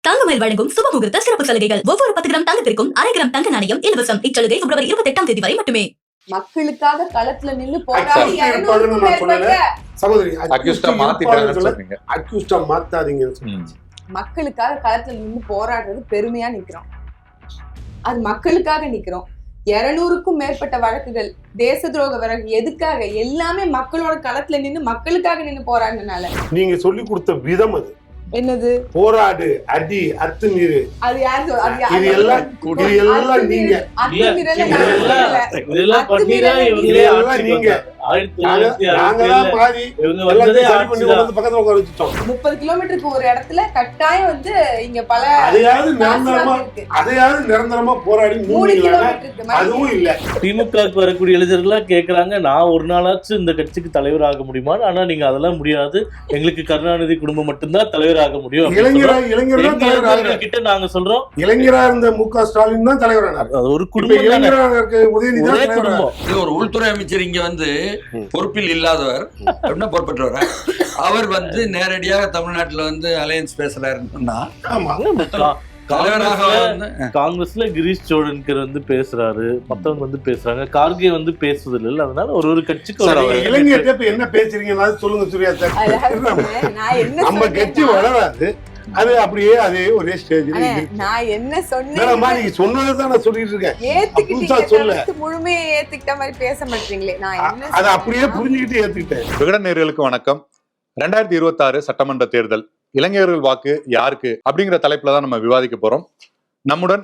தங்கமயில் வழங்கும் சுபமுகூர்த்த சிறப்பு சலுகைகள். ஒவ்வொரு 10 கிராம் தங்கத்திற்கும் 1/2 கிராம் தங்க நாணயம் இலவசம். இச்சலுகை பிப்ரவரி 28ஆம் தேதி வரை மட்டுமே. மக்களுக்காக களத்துல நின்னு போராடி மக்களுக்காக களத்துல நின்னு போராடுறது பெருமையா நிக்கிறோம். அது மக்களுக்காக நிக்கிறோம். 200க்கும் மேற்பட்ட வழக்குகள், தேச துரோக வழக்கு, எதுக்காக? எல்லாமே மக்களோட களத்துல நின்னு மக்களுக்காக நின்னு போராடினால. நீங்க சொல்லி கொடுத்த விதம் அது என்னது? போராடு, அடி, அத்துமீறு. அது யாரு? இது எல்லாம் நீங்க பக்கத்துல உட்கார வச்சுட்டோம். 30 கிலோமீட்டருக்கு ஒரு இடத்துல கட்டாயம் வந்து இங்க பல அதையாவது நிரந்தரமா போராடி அதுவும் இல்ல. திமுகவுக்கு வரக்கூடிய இளைஞர்களா கேக்குறாங்க, நான் ஒரு நாளாச்சு இந்த கட்சிக்கு தலைவர் ஆக முடியுமா? ஆனா நீங்க அதெல்லாம் முடியாது, எங்களுக்கு கருணாநிதி குடும்பம் மட்டும்தான் தலைவர் ஆக முடியும். கிட்ட நாங்க சொல்றோம், இளைஞரா இருந்த மு.க. ஸ்டாலின் தான் தலைவரானார். ஒரு குடும்பம், ஒரு உள்துறை அமைச்சர் இங்க வந்து பொறுப்பில் இல்லாதவர் அப்படின்னா பொறுப்பற்றவர். அவர் வந்து நேரடியாக தமிழ்நாட்டுல வந்து அலையன்ஸ் பேசுறாருன்னா காங்கிரஸ்ல கிரீஷ் சோழன்கர் வந்து பேசுறாரு, மத்தவங்க வந்து பேசுறாங்க, கார்கே வந்து பேசுறது இல்ல. அதனால ஒரு கட்சிக்கு இளைஞர்கிட்ட என்ன பேசுறீங்க சொல்லுங்க சூர்யா சார். நம்ம கட்சி வளராது, அது அப்படியே அதே ஒரே ஸ்டேஜ். நான் என்ன சொன்னேன், நீங்க சொன்னதான் நான் சொல்லிட்டு இருக்கேன். முழுமையை ஏத்துக்கிட்ட மாதிரி பேச மாட்டீங்களே. நான் அதை அப்படியே புரிஞ்சுக்கிட்டு ஏத்துக்கிட்டேன். விகடன் நேயர்களுக்கு வணக்கம். 2026 சட்டமன்ற தேர்தல், இளைஞர்கள் வாக்கு யாருக்கு அப்படிங்கிற தலைப்புல தான் நம்ம விவாதிக்க போறோம். நம்முடன்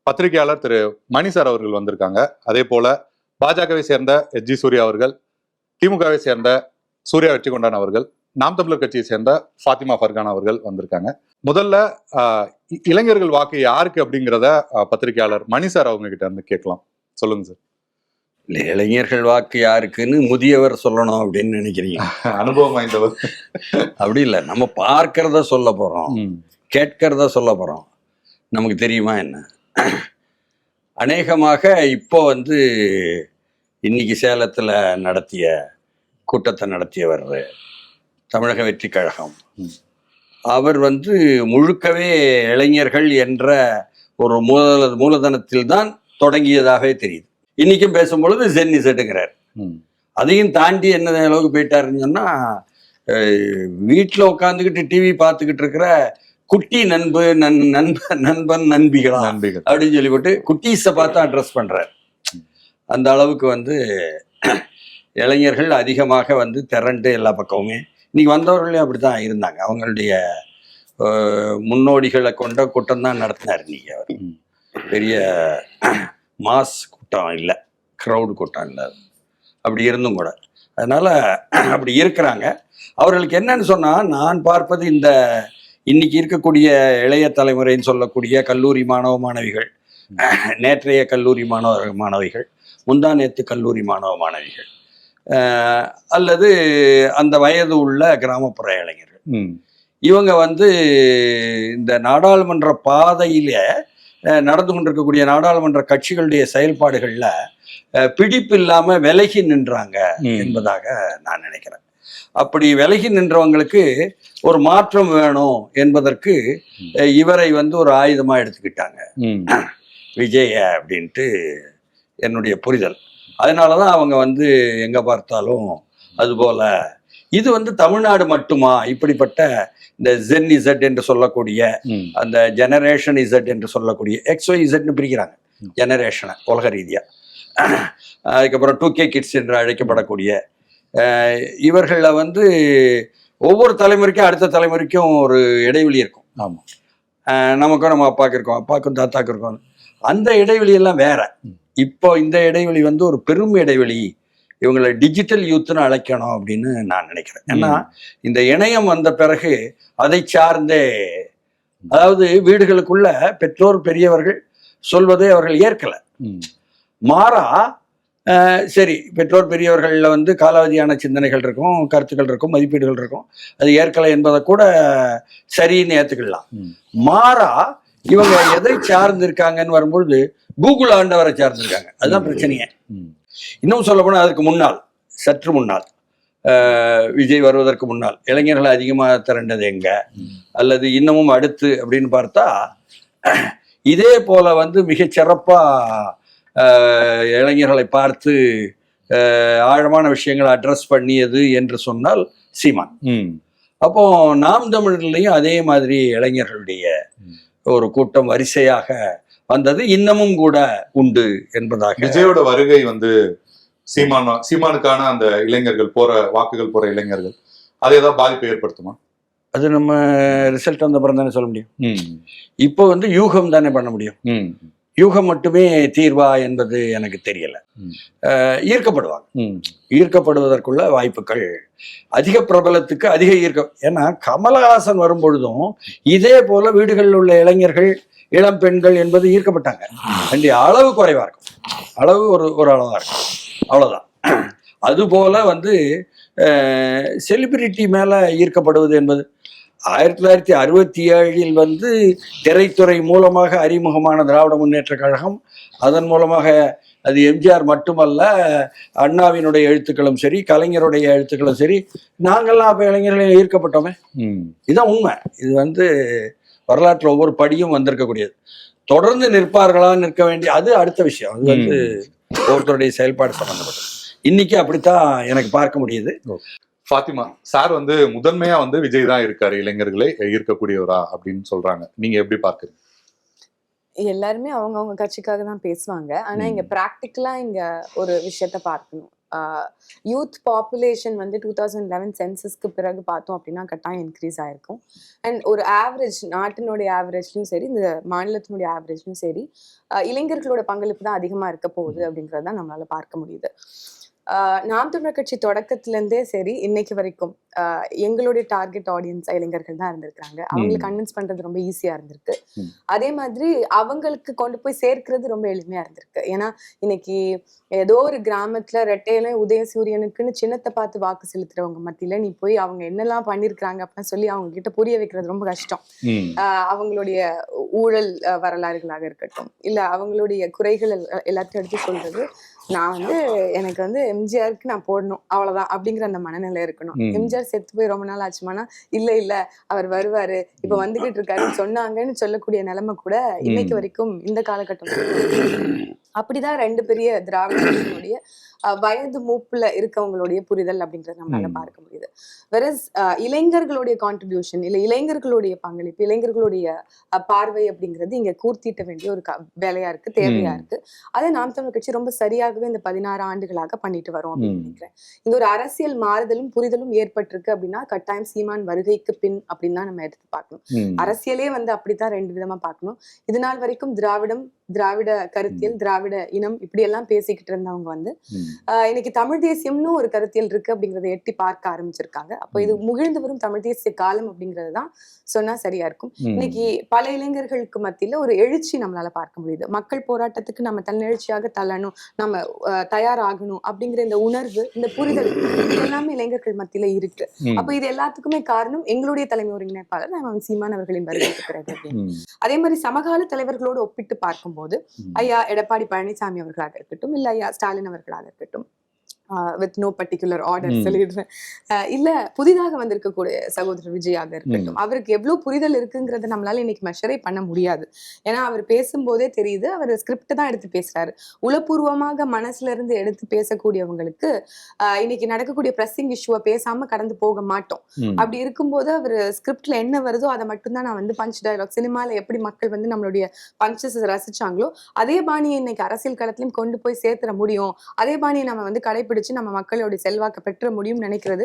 பத்திரிகையாளர் திரு மணி சார் அவர்கள் வந்திருக்காங்க. அதே போல பாஜகவை சேர்ந்த எஸ்.ஜி. சூர்யா அவர்கள், திமுகவை சேர்ந்த சூர்யா வெற்றிகொண்டான் அவர்கள், நாம் தமிழர் கட்சியை சேர்ந்த ஃபாத்திமா ஃபர்கான் அவர்கள் வந்திருக்காங்க. முதல்ல இளைஞர்கள் வாக்கு யாருக்கு அப்படிங்கிறத பத்திரிகையாளர் மணி சார் அவங்க கிட்ட இருந்து கேட்கலாம். சொல்லுங்க சார். இளைஞர்கள் வாக்கு யாருக்குன்னு முதியவர் சொல்லணும் அப்படின்னு நினைக்கிறீங்க? அனுபவம் வாய்ந்தவர் அப்படி இல்லை, நம்ம பார்க்கறத சொல்ல போறோம், கேட்கறத சொல்ல போறோம். நமக்கு தெரியுமா என்ன? அநேகமாக இப்போ வந்து இன்னைக்கு சேலத்துல நடத்திய கூட்டத்தை நடத்தியவர் தமிழக வெற்றி கழகம். அவர் வந்து முழுக்கவே இளைஞர்கள் என்ற ஒரு மூலதனத்தில் தான் தொடங்கியதாகவே தெரியுது. இன்னைக்கும் பேசும்பொழுது ஜென்னிசெட்டுங்கிறார். அதையும் தாண்டி என்ன அளவுக்கு போயிட்டாருன்னு சொன்னா, வீட்டில் உட்காந்துக்கிட்டு டிவி பார்த்துக்கிட்டு இருக்கிற குட்டி நண்பன் நண்பிகளா அப்படின்னு சொல்லிவிட்டு குட்டீஸை பார்த்து அட்ரஸ் பண்றார். அந்த அளவுக்கு வந்து இளைஞர்கள் அதிகமாக வந்து திரண்டு எல்லா பக்கமுமே இன்னைக்கு வந்தவர்களே அப்படித்தான் இருந்தாங்க. அவங்களுடைய முன்னோடிகளை கொண்ட கூட்டம் தான் நடத்தினார். இன்னைக்கு அவர் பெரிய மாஸ் கூட்டம் இல்லை, க்ரௌடு கூட்டம் இல்லை. அப்படி இருந்தும் கூட அதனால அப்படி இருக்கிறாங்க. அவர்களுக்கு என்னன்னு சொன்னா, நான் பார்ப்பது இந்த இன்னைக்கு இருக்கக்கூடிய இளைய தலைமுறைன்னு சொல்லக்கூடிய கல்லூரி மாணவ மாணவிகள், நேற்றைய கல்லூரி மாணவிகள், முந்தா நேற்று கல்லூரி மாணவ மாணவிகள், அல்லது அந்த வயது உள்ள கிராமப்புற இளைஞர்கள், இவங்க வந்து இந்த நாடாளுமன்ற பாதையில நடந்து கொண்டிருக்கக்கூடிய நாடாளுமன்ற கட்சிகளுடைய செயல்பாடுகள்ல பிடிப்பு இல்லாம விலகி நின்றாங்க என்பதாக நான் நினைக்கிறேன். அப்படி விலகி நின்றவங்களுக்கு ஒரு மாற்றம் வேணும் என்பதற்கு இவரை வந்து ஒரு ஆயுதமா எடுத்துக்கிட்டாங்க விஜய அப்படின்ட்டு என்னுடைய புரிதல். அதனாலதான் அவங்க வந்து எங்க பார்த்தாலும் அதுபோல. இது வந்து தமிழ்நாடு மட்டுமா? இப்படிப்பட்ட இந்த ஜென் இசட் என்று சொல்லக்கூடிய, அந்த ஜெனரேஷன் இசட் என்று சொல்லக்கூடிய, XY இசட்னு பிரிக்கிறாங்க ஜெனரேஷனை உலக ரீதியா. அதுக்கப்புறம் 2K கிட்ஸ் என்று அழைக்கப்படக்கூடிய இவர்களில் வந்து ஒவ்வொரு தலைமுறைக்கும் அடுத்த தலைமுறைக்கும் ஒரு இடைவெளி இருக்கும். ஆமாம், நமக்கும் நம்ம அப்பாவுக்கு இருக்கோம், அப்பாவுக்கும் தாத்தாக்கு இருக்கும். அந்த இடைவெளியெல்லாம் வேற. இப்போ இந்த இடைவெளி வந்து ஒரு பெரும் இடைவெளி. இவங்களை டிஜிட்டல் யூத்னு அழைக்கணும் அப்படின்னு நான் நினைக்கிறேன். ஏன்னா இந்த இணையம் வந்த பிறகு அதை சார்ந்தே, அதாவது வீடுகளுக்குள்ள பெற்றோர் பெரியவர்கள் சொல்வதை அவர்கள் ஏற்கல. மாறா சரி, பெற்றோர் பெரியவர்கள்ல வந்து காலாவதியான சிந்தனைகள் இருக்கும், கருத்துக்கள் இருக்கும், மதிப்பீடுகள் இருக்கும், அது ஏற்கலை என்பதை கூட சரின்னு ஏத்துக்கலாம். மாறா இவங்க எதை சார்ந்து இருக்காங்கன்னு வரும்பொழுது கூகுள் ஆண்டவரை சார்ந்திருக்காங்க. அதுதான் பிரச்சனையே. இன்னும் சொல்ல போனா அதற்கு முன்னால், சற்று முன்னால் விஜய் வருவதற்கு முன்னால் இளைஞர்கள் அதிகமாக திரண்டது எங்க, அல்லது இன்னமும் அடுத்து அப்படின்னு பார்த்தா இதே போல வந்து மிகச்சிறப்பா இளைஞர்களை பார்த்து ஆழமான விஷயங்களை அட்ரஸ் பண்ணியது என்று சொன்னால் சீமான். அப்போ நாம் தமிழர்லையும் அதே மாதிரி இளைஞர்களுடைய ஒரு கூட்டம் வரிசையாக வந்தது, இன்னமும் கூட உண்டு என்பதாக. விஜயோட வருகை வந்து சீமானுக்கான அந்த இளைஞர்கள் போற வாக்குகள் போற இளைஞர்கள் அது ஏதாவது பாதிப்பை ஏற்படுத்துமா? அது நம்ம ரிசல்ட் வந்த அப்புறம் தானே சொல்ல முடியும். இப்போ வந்து யூகம் தானே பண்ண முடியும். யூகம் மட்டுமே தீர்வா என்பது எனக்கு தெரியல. ஈர்க்கப்படுவாங்க, ஈர்க்கப்படுவதற்குள்ள வாய்ப்புகள் அதிக, பிரபலத்துக்கு அதிக ஈர்க்க. ஏன்னா கமலஹாசன் வரும்பொழுதும் இதே போல வீடுகளில் உள்ள இளைஞர்கள், இளம் பெண்கள் என்பது ஈர்க்கப்பட்டாங்க. வேண்டிய அளவு குறைவா இருக்கும், அளவு ஒரு அளவா இருக்கும், அவ்வளவுதான். அதுபோல வந்து செலிபிரிட்டி மேல ஈர்க்கப்படுவது என்பது 1967 வந்து திரைத்துறை மூலமாக அறிமுகமான திராவிட முன்னேற்ற கழகம், அதன் மூலமாக அது எம்ஜிஆர் மட்டுமல்ல, அண்ணாவினுடைய எழுத்துக்களும் சரி, கலைஞருடைய எழுத்துக்களும் சரி, நாங்கள்லாம் அப்ப இளைஞர்களையும் ஈர்க்கப்பட்டோமே. இதுதான் உண்மை. இது வந்து வரலாற்றில் ஒவ்வொரு படியும் வந்திருக்கக்கூடியது. தொடர்ந்து நிற்பார்களா, நிற்க வேண்டிய அது அடுத்த விஷயம். அது வந்து ஒருத்தருடைய செயல்பாடு சம்பந்தப்பட்டது. இன்னைக்கு அப்படித்தான் எனக்கு பார்க்க முடியுது. ஃபாத்திமா சார் வந்து முதன்மையா வந்து விஜய் தான் இருக்காரு இளைஞர்களை ஈர்க்கக்கூடியவரா அப்படின்னு சொல்றாங்க. நீங்க எப்படி பாக்குறீங்க? எல்லாருமே அவங்க கட்சிக்காக தான் பேசுவாங்க. ஆனா இங்க பிராக்டிக்கலா இங்க ஒரு விஷயத்த பார்க்கணும். யூத் பாப்புலேஷன் வந்து 2011 சென்சஸ்க்கு பிறகு பார்த்தோம் அப்படின்னா கட்டாயம் இன்க்ரீஸ் ஆயிருக்கும். அண்ட் ஒரு ஆவரேஜ், நாட்டினுடைய ஆவரேஜ்லையும் சரி, இந்த மாநிலத்தினுடைய ஆவரேஜ்லையும் சரி, இளைஞர்களோட பங்களிப்பு தான் அதிகமா இருக்க போகுது அப்படிங்கறத நம்மளால பார்க்க முடியுது. நாம் தமிழர் கட்சி தொடக்கத்திலேருந்தே சரி இன்னைக்கு வரைக்கும் எங்களுடைய டார்கெட் ஆடியன்ஸ் இளைஞர்கள் தான் இருந்திருக்காங்க. அவங்களுக்கு கன்வின்ஸ் பண்றது ரொம்ப ஈஸியா இருந்திருக்கு. அதே மாதிரி அவங்களுக்கு கொண்டு போய் சேர்க்கிறது ரொம்ப எளிமையா இருந்திருக்கு. ஏன்னா இன்னைக்கு ஏதோ ஒரு கிராமத்துல ரெட்டையில உதயசூரியனுக்குன்னு சின்னத்தை பார்த்து வாக்கு செலுத்துறவங்க மத்தியில நீ போய் அவங்க என்னெல்லாம் பண்ணிருக்காங்க அப்படின்னு சொல்லி அவங்க கிட்ட புரிய வைக்கிறது ரொம்ப கஷ்டம். அவங்களுடைய ஊழல் வரலாறுகளாக இருக்கட்டும், இல்ல அவங்களுடைய குறைகள் எல்லாத்தையும் எடுத்து சொல்றது, நான் வந்து எனக்கு வந்து எம்ஜிஆருக்கு நான் போடணும் அவ்வளவுதான் அப்படிங்கிற அந்த மனநிலை இருக்கணும். எம்ஜிஆர் செத்து போய் ரொம்ப நாள் ஆச்சுமானா இல்ல அவர் வருவாரு, இப்ப வந்துகிட்டு இருக்காருன்னு சொன்னாங்கன்னு சொல்லக்கூடிய நிலைமை கூட இன்னைக்கு வரைக்கும் இந்த காலகட்டம். அப்படிதான் ரெண்டு பெரிய திராவிடர்களுடைய வயது மூப்புல இருக்கவங்களுடைய புரிதல் அப்படின்றத நம்மளால பார்க்க முடியுது. வெரஸ் இளைஞர்களுடைய கான்ட்ரிபியூஷன், இல்ல இளைஞர்களுடைய பங்களிப்பு, இளைஞர்களுடைய பார்வை அப்படிங்கிறது இங்க கூர்த்திட்ட வேண்டிய ஒரு வேலையா இருக்கு, தேவையா இருக்கு. அதை நாம் தமிழர் கட்சி ரொம்ப சரியாகவே இந்த 16 ஆண்டுகளாக பண்ணிட்டு வரோம் அப்படின்னு நினைக்கிறேன். இங்க ஒரு அரசியல் மாறுதலும் புரிதலும் ஏற்பட்டிருக்கு அப்படின்னா கட்டாயம் சீமான் வருகைக்கு பின் அப்படின்னு தான் நம்ம எடுத்து பார்க்கணும். அரசியலே வந்து அப்படித்தான் ரெண்டு விதமா பார்க்கணும். இது நாள் வரைக்கும் திராவிட கருத்தியல், திராவிட இனம் இப்படி எல்லாம் பேசிக்கிட்டு இருந்தவங்க வந்து இன்னைக்கு தமிழ் தேசியம்னு ஒரு கருத்தியல் இருக்கு அப்படிங்கறத எட்டி பார்க்க ஆரம்பிச்சிருக்காங்க. அப்போ இது முகிழ்ந்து வரும் தமிழ் தேசிய காலம் அப்படிங்கறதுதான் சொன்னா சரியா இருக்கும். இன்னைக்கு பல இளைஞர்களுக்கு மத்தியில ஒரு எழுச்சி நம்மளால பார்க்க முடியுது. மக்கள் போராட்டத்துக்கு நம்ம தன்னெழுச்சியாக தள்ளணும், நம்ம தயாராகணும் அப்படிங்கிற இந்த உணர்வு, இந்த புரிதல் எல்லாமே இளைஞர்கள் மத்தியில இருக்கு. அப்போ இது எல்லாத்துக்குமே காரணம் எங்களுடைய தலைமை ஒருங்கிணைப்பாளர் சீமான் அவர்களின் வருகைக்கு பிறகு. அதே மாதிரி சமகால தலைவர்களோடு ஒப்பிட்டு பார்க்கும்போது ஐயா எடப்பாடி பழனிசாமி அவர்களாக இருக்கட்டும், இல்ல ஐயா ஸ்டாலின் அவர்களாக இருக்கட்டும், வித் நோ பர்டிகுலர் ஆர்டர் சொல்லிடுறேன், இல்ல புதிதாக வந்திருக்கக்கூடிய சகோதரர் விஜயாக இருக்கட்டும், அவருக்கு எவ்வளவு புரிதல் இருக்குங்கிறத நம்மளால இன்னைக்கு மெஷரே பண்ண முடியாது. ஏன்னா அவர் பேசும்போதே தெரியுது, அவர் ஸ்கிரிப்ட் தான் எடுத்து பேசுறாரு. உளப்பூர்வமாக மனசுல இருந்து எடுத்து பேசக்கூடியவங்களுக்கு இன்னைக்கு நடக்கக்கூடிய பிரஸிங் இஷ்யூவை பேசாம கடந்து போக மாட்டோம். அப்படி இருக்கும்போது அவர் ஸ்கிரிப்ட்ல என்ன வருதோ அதை மட்டும்தான் நான் வந்து பஞ்ச் டயலாக், சினிமால எப்படி மக்கள் வந்து நம்மளுடைய பஞ்சஸ் ரசிச்சாங்களோ அதே பாணியை இன்னைக்கு அரசியல் களத்திலும் கொண்டு போய் சேர்த்துட முடியும், அதே பாணியை நம்ம வந்து கடைபிடிச்சு நம்ம மக்களுடைய செல்வாக்க பெற்ற முடியும் நினைக்கிறது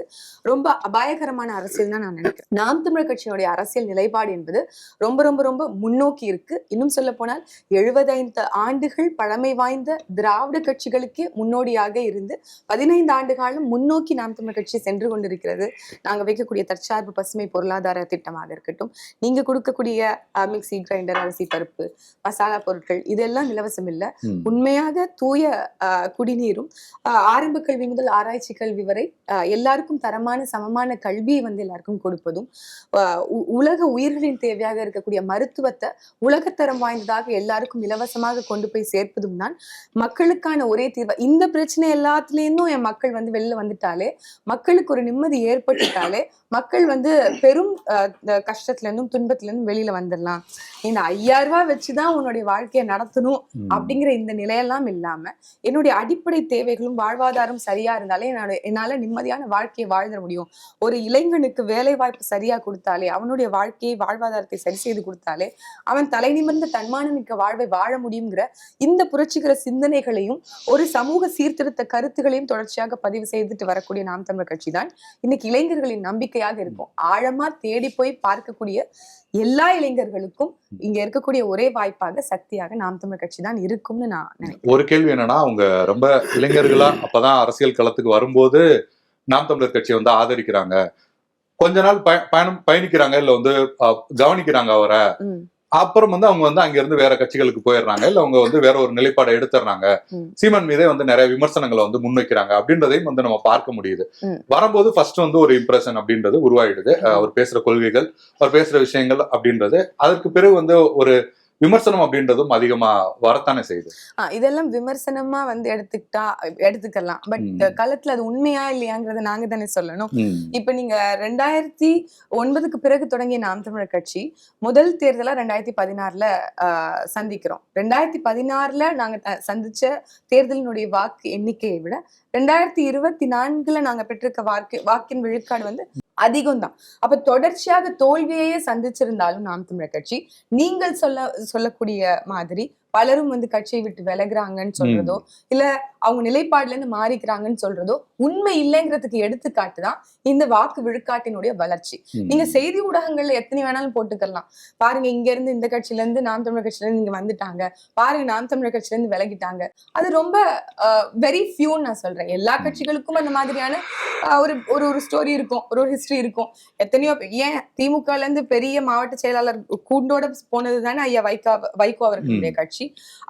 ரொம்ப அபாயகரமான அரசியல் தான் நான் நினைக்கிறேன். நாம் தமிழர் கட்சியினுடைய அரசியல் நிலைப்பாடு என்பது ரொம்ப ரொம்ப ரொம்ப முன்னோக்கி இருக்கு. இன்னும் சொல்ல போனால் 75 ஆண்டுகள் பழமை வாய்ந்த திராவிட கட்சிகளுக்கே முன்னோடியாக இருந்து 15 ஆண்டு காலம் முன்னோக்கி நாம் தமிழர் கட்சி சென்று கொண்டிருக்கிறது. நாங்க வைக்கக்கூடிய தற்சார்பு பசுமை பொருளாதார திட்டமாக இருக்கட்டும், நீங்க கொடுக்கக்கூடிய மிக்சி கிரைண்டர், அரிசி பருப்பு, மசாலா பொருட்கள், இதெல்லாம் இலவசம் இல்ல. உண்மையாக தூய குடிநீரும் ஆரம்ப ஆரம்ப கல்வி முதல் ஆராய்ச்சி கல்வி வரை எல்லாருக்கும் தரமான சமமான கல்வியை வந்து எல்லாருக்கும் கொடுப்பதும், உலக உயிர்களின் தேவையாக இருக்கக்கூடிய மருத்துவத்தை உலகத்தரம் வாய்ந்ததாக எல்லாருக்கும் இலவசமாக கொண்டு போய் சேர்ப்பதும் தான் மக்களுக்கான ஒரே தீர்வு. இந்த பிரச்சனை எல்லாத்துலேருந்தும் என் மக்கள் வந்து வெளில வந்துட்டாலே, மக்களுக்கு ஒரு நிம்மதி ஏற்பட்டுட்டாலே, மக்கள் வந்து பெரும் கஷ்டத்துல இருந்தும் துன்பத்துல இருந்தும் வெளியில வந்துடலாம். இந்த 5000 ரூபாய் வச்சுதான் உன்னுடைய வாழ்க்கையை நடத்தணும் அப்படிங்கிற இந்த நிலையெல்லாம் இல்லாம, என்னுடைய அடிப்படை தேவைகளும் வாழ்வாதாரம் சரியா இருந்தாலே என்னால நிம்மதியான வாழ்க்கையை வாழ்ந்துட முடியும். ஒரு இளைஞனுக்கு வேலை வாய்ப்பு சரியா கொடுத்தாலே, அவனுடைய வாழ்க்கையை வாழ்வாதாரத்தை சரி செய்து கொடுத்தாலே அவன் தலை நிமிர்ந்த தன்மானமிக்க வாழ்வை வாழ முடியுங்கிற இந்த புரட்சிகர சிந்தனைகளையும் ஒரு சமூக சீர்திருத்த கருத்துகளையும் தொடர்ச்சியாக பதிவு செய்துட்டு வரக்கூடிய நாம் தமிழர் கட்சி தான் இன்னைக்கு இளைஞர்களின் நம்பிக்கையாக இருக்கும். ஆழமா தேடி போய் பார்க்கக்கூடிய எல்லா இளைஞர்களுக்கும் இங்க இருக்கக்கூடிய ஒரே வாய்ப்பாக சக்தியாக நாம் தமிழர் கட்சி தான் இருக்கும்னு நான் நினைக்கிறேன். ஒரு கேள்வி என்னன்னா, அவங்க ரொம்ப இளைஞர்களா அப்பதான் அரசியல் களத்துக்கு வரும்போது நாம் தமிழர் கட்சியை வந்து ஆதரிக்கிறாங்க, கொஞ்ச நாள் பயணிக்கிறாங்க, இல்ல வந்து கவனிக்கிறாங்க அவரை, அப்புறம் வந்து அவங்க வந்து அங்க இருந்து வேற கட்சிகளுக்கு போயிடுறாங்க, இல்ல அவங்க வந்து வேற ஒரு நிலைப்பாடை எடுத்துறாங்க, சீமான் மீதே வந்து நிறைய விமர்சனங்களை வந்து முன்வைக்கிறாங்க அப்படின்றதையும் வந்து நம்ம பார்க்க முடியுது. வரும்போது ஃபர்ஸ்ட் வந்து ஒரு இம்ப்ரெஷன் அப்படின்றது உருவாயிடுது, அவர் பேசுற கொள்கைகள், அவர் பேசுற விஷயங்கள் அப்படின்றது. அதற்கு பிறகு வந்து ஒரு விமர்சனம் அப்படின்றதும் அதிகமா வரத்தானே செய்யுது. இதெல்லாம் விமர்சனமா வந்து எடுத்துக்கலாம். பட் களத்துல அது உண்மையா இல்லையாங்கிறத நாங்க தானே சொல்லணும். இப்ப நீங்க 2009க்கு பிறகு தொடங்கிய நாம் தமிழர் கட்சி முதல் தேர்தலா 2016ல சந்திக்கிறோம். 2016ல நாங்க சந்திச்ச தேர்தலினுடைய வாக்கு எண்ணிக்கையை விட 2024ல நாங்க பெற்றிருக்க வாக்கின் விழுக்காடு வந்து அதிகம் தான். அப்ப தொடர்ச்சியாக தோல்வியையே சந்திச்சிருந்தாலும் நாம் தமிழர் கட்சி நீங்கள் சொல்லக்கூடிய மாதிரி பலரும் வந்து கட்சியை விட்டு விலகுறாங்கன்னு சொல்றதோ, இல்ல அவங்க நிலைப்பாடுல இருந்து மாறிக்கிறாங்கன்னு சொல்றதோ உண்மை இல்லைங்கிறதுக்கு எடுத்துக்காட்டுதான் இந்த வாக்கு விழுக்காட்டினுடைய வளர்ச்சி. நீங்க செய்தி ஊடகங்கள்ல எத்தனை வேணாலும் போட்டுக்கலாம். பாருங்க, இங்க இருந்து இந்த கட்சியில இருந்து நாம் தமிழர் கட்சியில இருந்து இங்க வந்துட்டாங்க, பாருங்க நாம் தமிழர் கட்சியில இருந்து விலகிட்டாங்க. அது ரொம்ப வெரி ஃபியூன்னு நான் சொல்றேன். எல்லா கட்சிகளுக்கும் அந்த மாதிரியான ஒரு ஸ்டோரி இருக்கும், ஒரு ஹிஸ்டரி இருக்கும். எத்தனையோ ஏன் திமுகல இருந்து பெரிய மாவட்ட செயலாளர் கூண்டோட போனது தானே ஐயா வைகோ அவர்களுடைய கட்சி.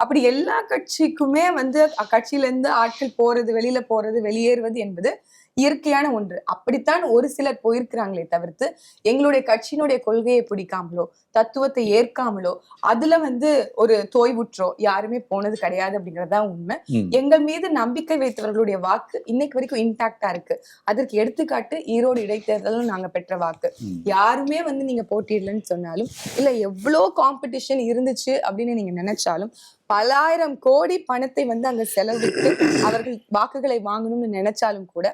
அப்படி எல்லா கட்சிக்குமே வந்து கட்சியில இருந்து ஆட்கள் போறது, வெளியில போறது, வெளியேறுவது என்பது இயற்கையான ஒன்று. அப்படித்தான் ஒரு சிலர் போயிருக்கிறாங்களே தவிர்த்து எங்களுடைய கட்சியினுடைய கொள்கையை பிடிக்காமலோ தத்துவத்தை ஏற்காமலோ அதுல வந்து ஒரு தோய்வுற்றோ யாருமே போனது கிடையாது அப்படிங்கறதுதான் உண்மை. எங்கள் மீது நம்பிக்கை வைத்தவர்களுடைய வாக்கு இன்னைக்கு வரைக்கும் இன்டாக்டா இருக்கு. அதற்கு எடுத்துக்காட்டு ஈரோடு இடைத்தேர்தலும் நாங்க பெற்ற வாக்கு. யாருமே வந்து நீங்க போட்டியிடலன்னு சொன்னாலும், இல்ல எவ்வளவு காம்படிஷன் இருந்துச்சு அப்படின்னு நீங்க நினைச்சாலும், பல ஆயிரம் கோடி பணத்தை வந்து அங்க செலவிட்டு அவர்கள் வாக்குகளை வாங்கணும்னு நினைச்சாலும் கூட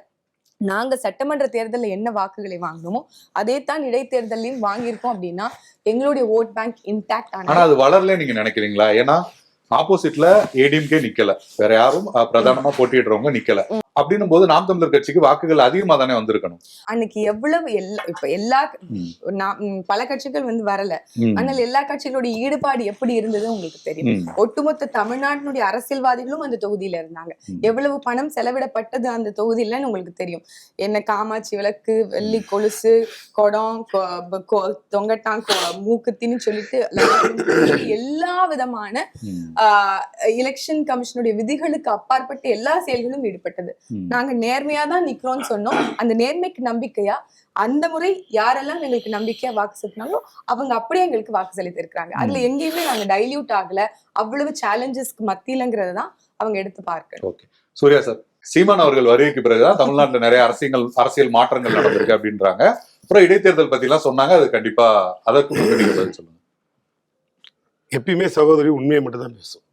நாங்க சட்டமன்ற தேர்தலில் என்ன வாக்குகளை வாங்கணுமோ அதே தான் இடைத்தேர்தலையும் வாங்கியிருக்கோம். அப்படின்னா எங்களுடைய ஓட் பேங்க் இன்டாக்ட். ஆனா அது வளரல நீங்க நினைக்கிறீங்களா? ஏன்னா ஆப்போசிட்ல ஏடிஎம்கே நிக்கல, வேற யாரும் பிரதானமா போட்டியிடுறவங்க நிக்கல. அப்படின்னும் போது நாம் தமிழர் கட்சிக்கு வாக்குகள் அதிகமா தானே வந்திருக்கணும். அன்னைக்கு எவ்வளவு எல்லா பல கட்சிகள் வந்து வரல, ஆனால் எல்லா கட்சிகளுடைய ஈடுபாடு எப்படி இருந்தது உங்களுக்கு தெரியும். ஒட்டுமொத்த தமிழ்நாட்டினுடைய அரசியல்வாதிகளும் அந்த தொகுதியில இருந்தாங்க. எவ்வளவு பணம் செலவிடப்பட்டது அந்த தொகுதியிலன்னு உங்களுக்கு தெரியும். என்ன காமாட்சி விளக்கு, வெள்ளி கொலுசு, குடம், தொங்கட்டான், மூக்குத்தின்னு சொல்லிட்டு எல்லா விதமான எலெக்ஷன் கமிஷனுடைய விதிகளுக்கு அப்பாற்பட்ட எல்லா செயல்களும் ஈடுபட்டது. நாங்க நேர்மையா தான் நிக்கிறோம்னு சொன்னோம். அந்த நேர்மைக்கு நம்பிக்கையா அந்த முறை யாரெல்லாம் எங்களுக்கு நம்பிக்கையா வாக்கு செலுத்தினாங்களோ அவங்க அப்படியே எங்களுக்கு வாக்கு செலுத்தி இருக்கிறாங்க. அதுல எங்கேயுமே நாங்க டைல்யூட் ஆகல. அவ்வளவு சேலஞ்சஸ்க்கு மத்தியிலங்கிறதான் அவங்க எடுத்து பார்க்கணும். ஓகே சூர்யா சார், சீமான் அவர்கள் வருகைக்கு பிறகுதான் தமிழ்நாட்டுல நிறைய அரசியல் மாற்றங்கள் நடந்திருக்கு அப்படின்றாங்க. அப்புறம் இடைத்தேர்தல் பத்தி எல்லாம் சொன்னாங்க. அது கண்டிப்பா அதற்கு நீங்க பதில் சொல்லுங்க. எப்பயுமே சகோதரி உண்மையை மட்டும் தான் பேசும்.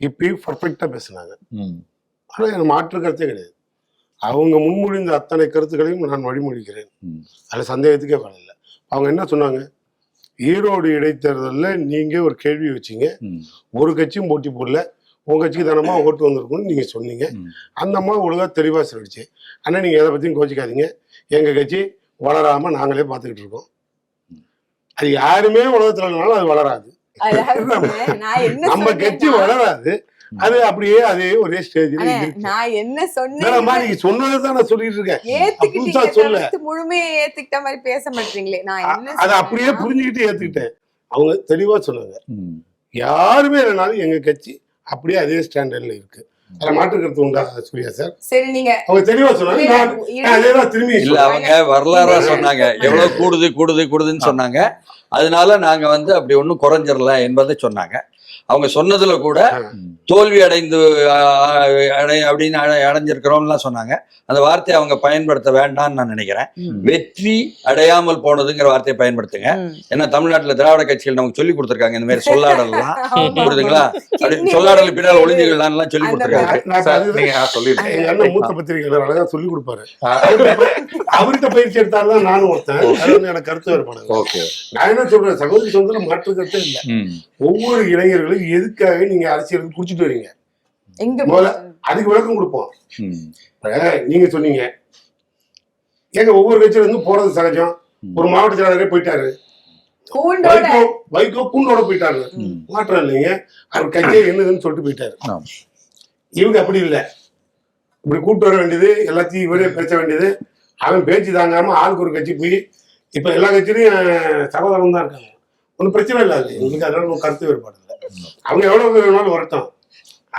இப்பயும் பர்ஃபெக்டா பேசினாங்க. ஆனா எனக்கு மாற்று கருத்தே கிடையாது. அவங்க முன்மொழிந்த அத்தனை கருத்துக்களையும் நான் வழிமொழிக்கிறேன். அதுல சந்தேகத்துக்கே வரல. அவங்க என்ன சொன்னாங்க, ஈரோடு இடைத்தேர்தலில் நீங்க ஒரு கேள்வி வச்சீங்க, ஒரு கட்சியும் போட்டி போடல, உங்க கட்சிக்கு தானமா ஓட்டு வந்திருக்கும்னு நீங்க சொன்னீங்க. அந்த அம்மா ஒழுங்கா தெளிவா சொல்லிடுச்சு. ஆனா நீங்க எதை பத்தியும் கோச்சிக்காதீங்க, எங்க கட்சி வளராம நாங்களே பார்த்துக்கிட்டு இருக்கோம். அது யாருமே உலகத்துல இல்லைனாலும் அது வளராது. நம்ம கட்சி வளராது. அது அப்படியே அதே ஒரே ஸ்டேஜ்ல நான் என்ன சொன்னேன், நீங்க சொன்னதுதான் நான் சொல்லிட்டு இருக்கேன். முழுமையை ஏத்துக்கிட்ட மாதிரி பேச மாட்டீங்களே. நான் அதை அப்படியே புரிஞ்சுக்கிட்டு ஏத்துக்கிட்டேன். அவங்க தெளிவா சொன்னாங்க, யாருமே இல்லைனாலும் எங்க கட்சி அப்படியே அதே ஸ்டாண்டர்ட்ல இருக்கு. அதுல மாற்று கருத்து உண்டா சூர்யா சார்? சரி, நீங்க அவங்க தெளிவா சொன்னாங்க. நான் அதேதான் திரும்பி இல்ல அவங்க வரலாறா சொன்னாங்க, எவ்வளவு கூடுதுன்னு சொன்னாங்க. அதனால நாங்க வந்து அப்படி ஒன்றும் குறைஞ்சிடல என்பதை சொன்னாங்க. அவங்க சொன்னதுல கூட தோல்வி அடைந்து அப்படின்னு அடைஞ்சிருக்கிறோம்லாம் சொன்னாங்க. அந்த வார்த்தையை அவங்க பயன்படுத்த வேண்டாம்னு நான் நினைக்கிறேன். வெற்றி அடையாமல் போனதுங்கிற வார்த்தையை பயன்படுத்துங்க. ஏன்னா தமிழ்நாட்டுல திராவிட கட்சிகள் நமக்கு சொல்லி கொடுத்துருக்காங்க இந்த மாதிரி சொல்லாடலாம், புரியுதுங்களா? அப்படி சொல்லாடல் பின்னால் ஒளிஞ்சுகள்லாம் சொல்லி கொடுத்துருக்காங்க. எங்க அண்ணன் மூத்த பத்திரிகையாளர் அழகா சொல்லி கொடுப்பாரு. அவர்கிட்ட பயிற்சி எடுத்தாலும் நானும் ஒருத்தன். எனக்கு கருத்து வேறுபாடு. நான் என்ன சொல்றேன், சகோதரி சொந்தம் மாற்று கருத்தே இல்லை. ஒவ்வொரு இளைஞர்களும் எதுக்காக நீங்க அரசியலுக்கு குடிச்சிட்டு வரீங்க, அதுக்கு விளக்கம் கொடுப்போம். நீங்க சொன்னீங்க ஏங்க ஒவ்வொரு கட்சியில இருந்து போறது சகஜம். ஒரு மாவட்ட செயலாளரே போயிட்டாரு, வைகோ கூண்டோட போயிட்டாரு, மாற்றம் இல்லைங்க. அவர் கட்சியை என்னதுன்னு சொல்லிட்டு போயிட்டாரு. இவங்க அப்படி இல்லை, இப்படி கூப்பிட்டு வர வேண்டியது, எல்லாத்தையும் இவரே பேச வேண்டியது. அவன் பேச்சு தாங்காம ஆளுக்கு ஒரு கட்சி போய் இப்ப எல்லா கட்சியிலையும் சகோதரம் தான் இருக்காங்க. ஒன்றும் பிரச்சனை இல்லை. அது எங்களுக்கு அதனால கருத்து வேறுபாடு இல்லை. அவங்க எவ்வளவு பேர் வேணாலும் வரட்டும்.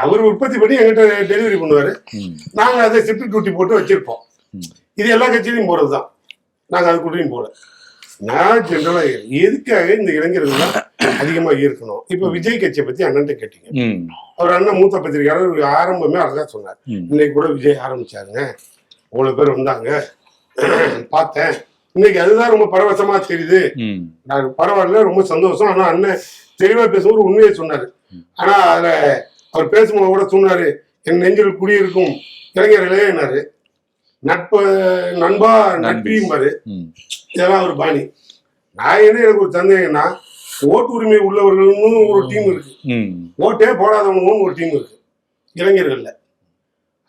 அவர் உற்பத்தி பண்ணி எங்கிட்ட டெலிவரி பண்ணுவாரு. நாங்க அதை ஷிஃப்ட் டியூட்டி போட்டு வச்சிருப்போம். இது எல்லா கட்சியிலையும் போறதுதான். நாங்க அது கூடயும் போல. நான் ஜென்ரலா எதுக்காக இந்த இளைஞர்கள் அதிகமா ஈர்க்கணும். இப்ப விஜய் கட்சியை பத்தி அண்ணன் கேட்டீங்க. அவர் அண்ணன் மூத்த பத்திரிகையாளர் ஆரம்பமே அழகா சொன்னார். இன்னைக்கு கூட விஜய் ஆரம்பிச்சாருங்க, அவ்வளவு பேர் வந்தாங்க பார்த்தேன். இன்னைக்கு அதுதான் ரொம்ப பரவசமா தெரியுது. நான் பரவாயில்ல, ரொம்ப சந்தோஷம். ஆனா அண்ணன் தெளிவா பேசும்போது உண்மையை சொன்னாரு. ஆனா அதுல அவர் பேசும்போது கூட சொன்னாரு, என் நெஞ்சில் குடியிருக்கும் இளைஞர்களே என்னாரு, நட்பு நண்பா நட்பியும்பாரு. இதெல்லாம் ஒரு பாணி. நான் என்ன எனக்கு ஒரு சந்தேகம்னா, ஓட்டு உரிமை உள்ளவர்களும் ஒரு டீம் இருக்கு, ஓட்டே போடாதவங்களும் ஒரு டீம் இருக்கு இளைஞர்கள்ல.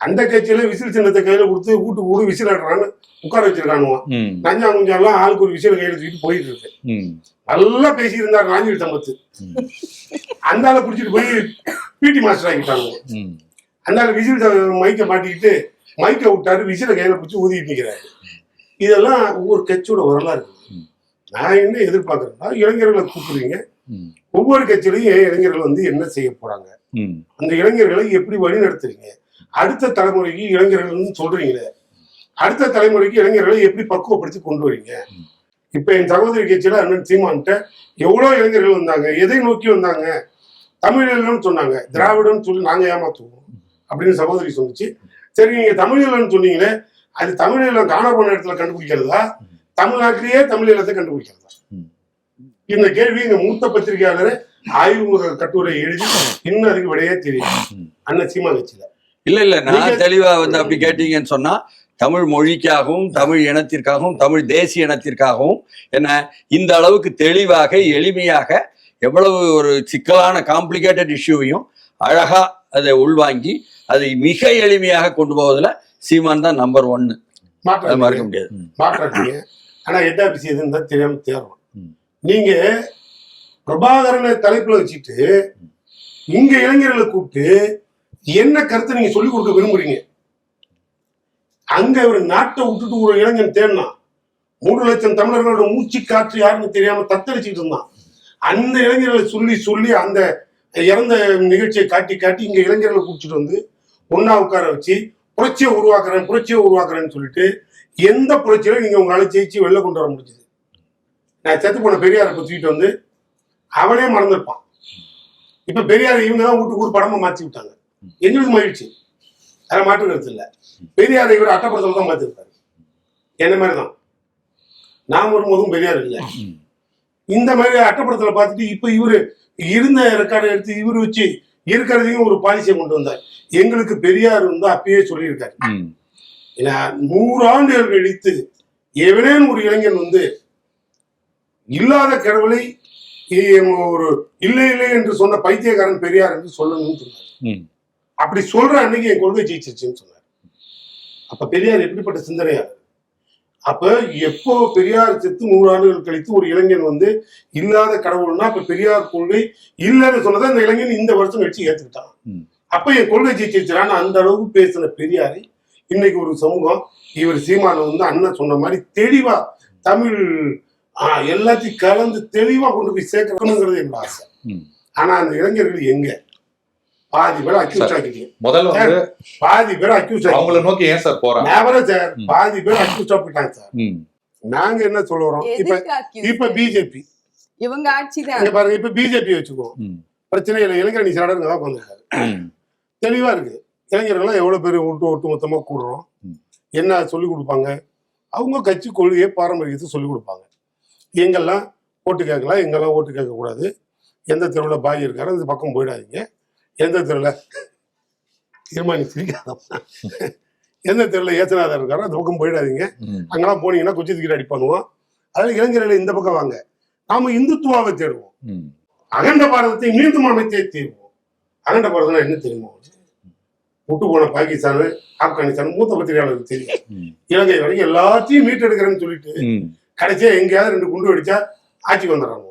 அந்த கட்சியில விசில் சின்னத்தை கையில கொடுத்து வீட்டுக்கு கூட விசில் ஆடுறான்னு உட்கார வச்சிருக்கானுவான். நஞ்சா குஞ்சா எல்லாம் ஆளுக்கு ஒரு விசில் கையில தூக்கிட்டு போயிட்டு இருக்கு. நல்லா பேசி இருந்தாரு நாஞ்சில் சம்பத்து. அந்த ஆளை குடிச்சிட்டு போய் பிடி மாஸ்டர் ஆகிட்டாங்க. அந்த ஆளு விசில் மைக்க மாட்டிக்கிட்டு மைக்க விட்டாரு, விசில கையில பிடிச்சி ஊதிட்டு நிற்கிறாரு. இதெல்லாம் ஒவ்வொரு கட்சியோட வரலாறு. நான் என்ன எதிர்பார்க்கறேன்னா, இளைஞர்களை கூப்பிடுறீங்க, ஒவ்வொரு கட்சியிலையும் இளைஞர்கள் வந்து என்ன செய்ய போறாங்க, அந்த இளைஞர்களை எப்படி வழி நடத்துறீங்க, அடுத்த தலைமுறைக்கு இளைஞர்கள் சொல்றீங்களே, அடுத்த தலைமுறைக்கு இளைஞர்களை எப்படி பக்குவப்படுத்தி கொண்டு வரீங்க. இப்ப என் சகோதரி கட்சியில அண்ணன் சீமான்ட்ட எவ்வளவு இளைஞர்கள் வந்தாங்க, எதை நோக்கி வந்தாங்க, தமிழீழம்னு சொன்னாங்க, திராவிடம் சொல்லி நாங்க ஏமாத்துவோம் அப்படின்னு சகோதரி சொன்னிச்சு. சரி, நீங்க தமிழீழம்னு சொன்னீங்களே, அது தமிழீழம் காண போன இடத்துல கண்டுபிடிக்கிறதா, தமிழ்நாட்டிலேயே தமிழீழத்தை கண்டுபிடிக்கிறதா? இந்த கேள்வி எங்க மூத்த பத்திரிகையாளர் ஆய்வு கட்டுரை எழுதி இன்னும் அதுக்கு விடையே தெரியும் அண்ணன் சீமா கட்சியில. இல்ல நான் தெளிவா வந்து அப்படி கேட்டீங்கன்னு சொன்னா, தமிழ் மொழிக்காகவும் தமிழ் இனத்திற்காகவும் தமிழ் தேசிய இனத்திற்காகவும் என்ன இந்த அளவுக்கு தெளிவாக எளிமையாக எவ்வளவு ஒரு சிக்கலான காம்ப்ளிகேட்டட் இஷ்யூவையும் அழகா அதை உள்வாங்கி அதை மிக எளிமையாக கொண்டு போவதில் சீமான் தான் நம்பர் 1. மறக்க முடியாது. மாற்றாட்டீங்க. ஆனா என்ன விஷயம் தான் தெரியாம தேர்வோம். நீங்க பிரபாகரனை தலைப்புல வச்சுட்டு இங்க இளைஞர்களை கூப்பிட்டு என்ன கருத்தை நீங்க சொல்லிக் கொடுக்க விரும்புறீங்க? அங்க ஒரு நாட்டை விட்டுட்டு ஒரு இளைஞன் தேடினா 3 லட்சம் தமிழர்களோட மூச்சு காற்று யாருன்னு தெரியாம தத்தளிச்சுட்டு இருந்தான். அந்த இளைஞர்களை சொல்லி அந்த இறந்த நிகழ்ச்சியை காட்டி இங்க இளைஞர்களை கூப்பிச்சுட்டு வந்து ஒன்னா உட்கார வச்சு புரட்சியை உருவாக்குறேன்னு சொல்லிட்டு எந்த புரட்சியில நீங்க உங்களால ஜெயிச்சு வெளில கொண்டு வர முடிஞ்சது? நான் செத்து போன பெரியாரை தூக்கிட்டு வந்து அவனே மறந்துருப்பான். இப்ப பெரியார் இவங்க தான் வீட்டுக்கு படமா மாற்றி விட்டாங்க. எங்களுக்கு மகிழ்ச்சி, அதை மாற்று கருத்து இல்லை. பெரியாரை இவர் அட்டப்படத்தில் தான் மாத்திருப்பாரு. என்ன மாதிரிதான் நான் வரும்போதும் பெரியார் இல்லை. இந்த மாதிரி அட்டப்படத்துல பார்த்துட்டு இப்ப இவரு இருந்த ரெக்கார்டை எடுத்து இவரு வச்சு இருக்கிறதையும் ஒரு பாலிசியை கொண்டு வந்தார். எங்களுக்கு பெரியார் வந்து அப்பயே சொல்லியிருக்காரு, 100 ஆண்டுகள் கழித்து எவனேன் ஒரு இளைஞன் வந்து இல்லாத கடவுளை ஒரு இல்லை என்று சொன்ன பைத்தியக்காரன் பெரியார் என்று சொல்லணும்னு சொன்னார். அப்படி சொல்ற அன்னைக்கு என் கொள்கை ஜெயிச்சிருச்சுன்னு சொன்னார். அப்ப பெரியார் எப்படிப்பட்ட சிந்தனையார்? அப்ப எப்போ பெரியார் செத்து 100 ஆண்டுகள் கழித்து ஒரு இளைஞன் வந்து இல்லாத கடவுள்னா அப்ப பெரியார் கொள்கை இல்லைன்னு சொன்னதை அந்த இளைஞன் இந்த வருஷம் கழிச்சு ஏத்துக்கிட்டான். அப்ப என் கொள்கை ஜெயிச்சிருச்சான்னு அந்த அளவுக்கு பேசின பெரியாரை இன்னைக்கு ஒரு சமூகம் இவர் சீமான வந்து அண்ணன் சொன்ன மாதிரி தெளிவா தமிழ் எல்லாத்தையும் கலந்து தெளிவா கொண்டு போய் சேர்க்கணுங்கிறது என்னோட ஆசை. ஆனா அந்த இளைஞர்கள் எங்க பாதி பேர் அக்யூஸ் ஆக்கிட்டீங்க. முதல்ல வந்து பாதி பேர் அக்யூஸ் அவங்கள நோக்கி ஏன் சார் போறாங்க? சார் பாதி பேர் அக்யூஸ் ஆகிட்டாங்க சார். நாங்க என்ன சொல்லுறோம், இப்ப பிஜேபி இவங்க ஆட்சி தான் பாருங்க. இப்ப பிஜேபி வச்சுக்கோ, பிரச்சனை இல்லை. இளைஞரணி செயலாளர் தான் உட்காந்துருக்காரு, தெளிவா இருக்கு. இளைஞர்கள்லாம் எவ்வளவு பேர் ஒட்டு மொத்தமா கூடுறோம், என்ன சொல்லிக் கொடுப்பாங்க, அவங்க கட்சி கொள்கையை பாரம்பரியத்தை சொல்லிக் கொடுப்பாங்க. எங்கெல்லாம் ஓட்டு கேட்கலாம், எங்கெல்லாம் ஓட்டு கேட்க கூடாது, எந்த தெருவில் பாய் இருக்காரு அந்த பக்கம் போயிடாதீங்க, எந்த தெருவில் எந்த தெருவில் ஏசநாதர் இருக்காரோ அந்த பக்கம் போயிடாதீங்க, அங்கெல்லாம் போனீங்கன்னா குச்சி தூக்கிட்டு அடி பண்ணுவோம். அதாவது இளைஞர்களை இந்த பக்கம் வாங்க, நாம இந்துத்துவாவை தேடுவோம், அகண்ட பாரதத்தை மீண்டும் அமைத்தே தீர்வோம். அகண்ட பாரதம்னா என்ன தெரியுமா? விட்டு போன பாகிஸ்தான், ஆப்கானிஸ்தான் மூத்த பத்திரிகையாளருக்கு தெரியும். இலங்கை வரைக்கும் எல்லாத்தையும் மீட்டெடுக்கிறேன்னு சொல்லிட்டு கடைசியா எங்கேயாவது 2 குண்டு வெடிச்சா ஆட்சிக்கு வந்துடுறாங்க.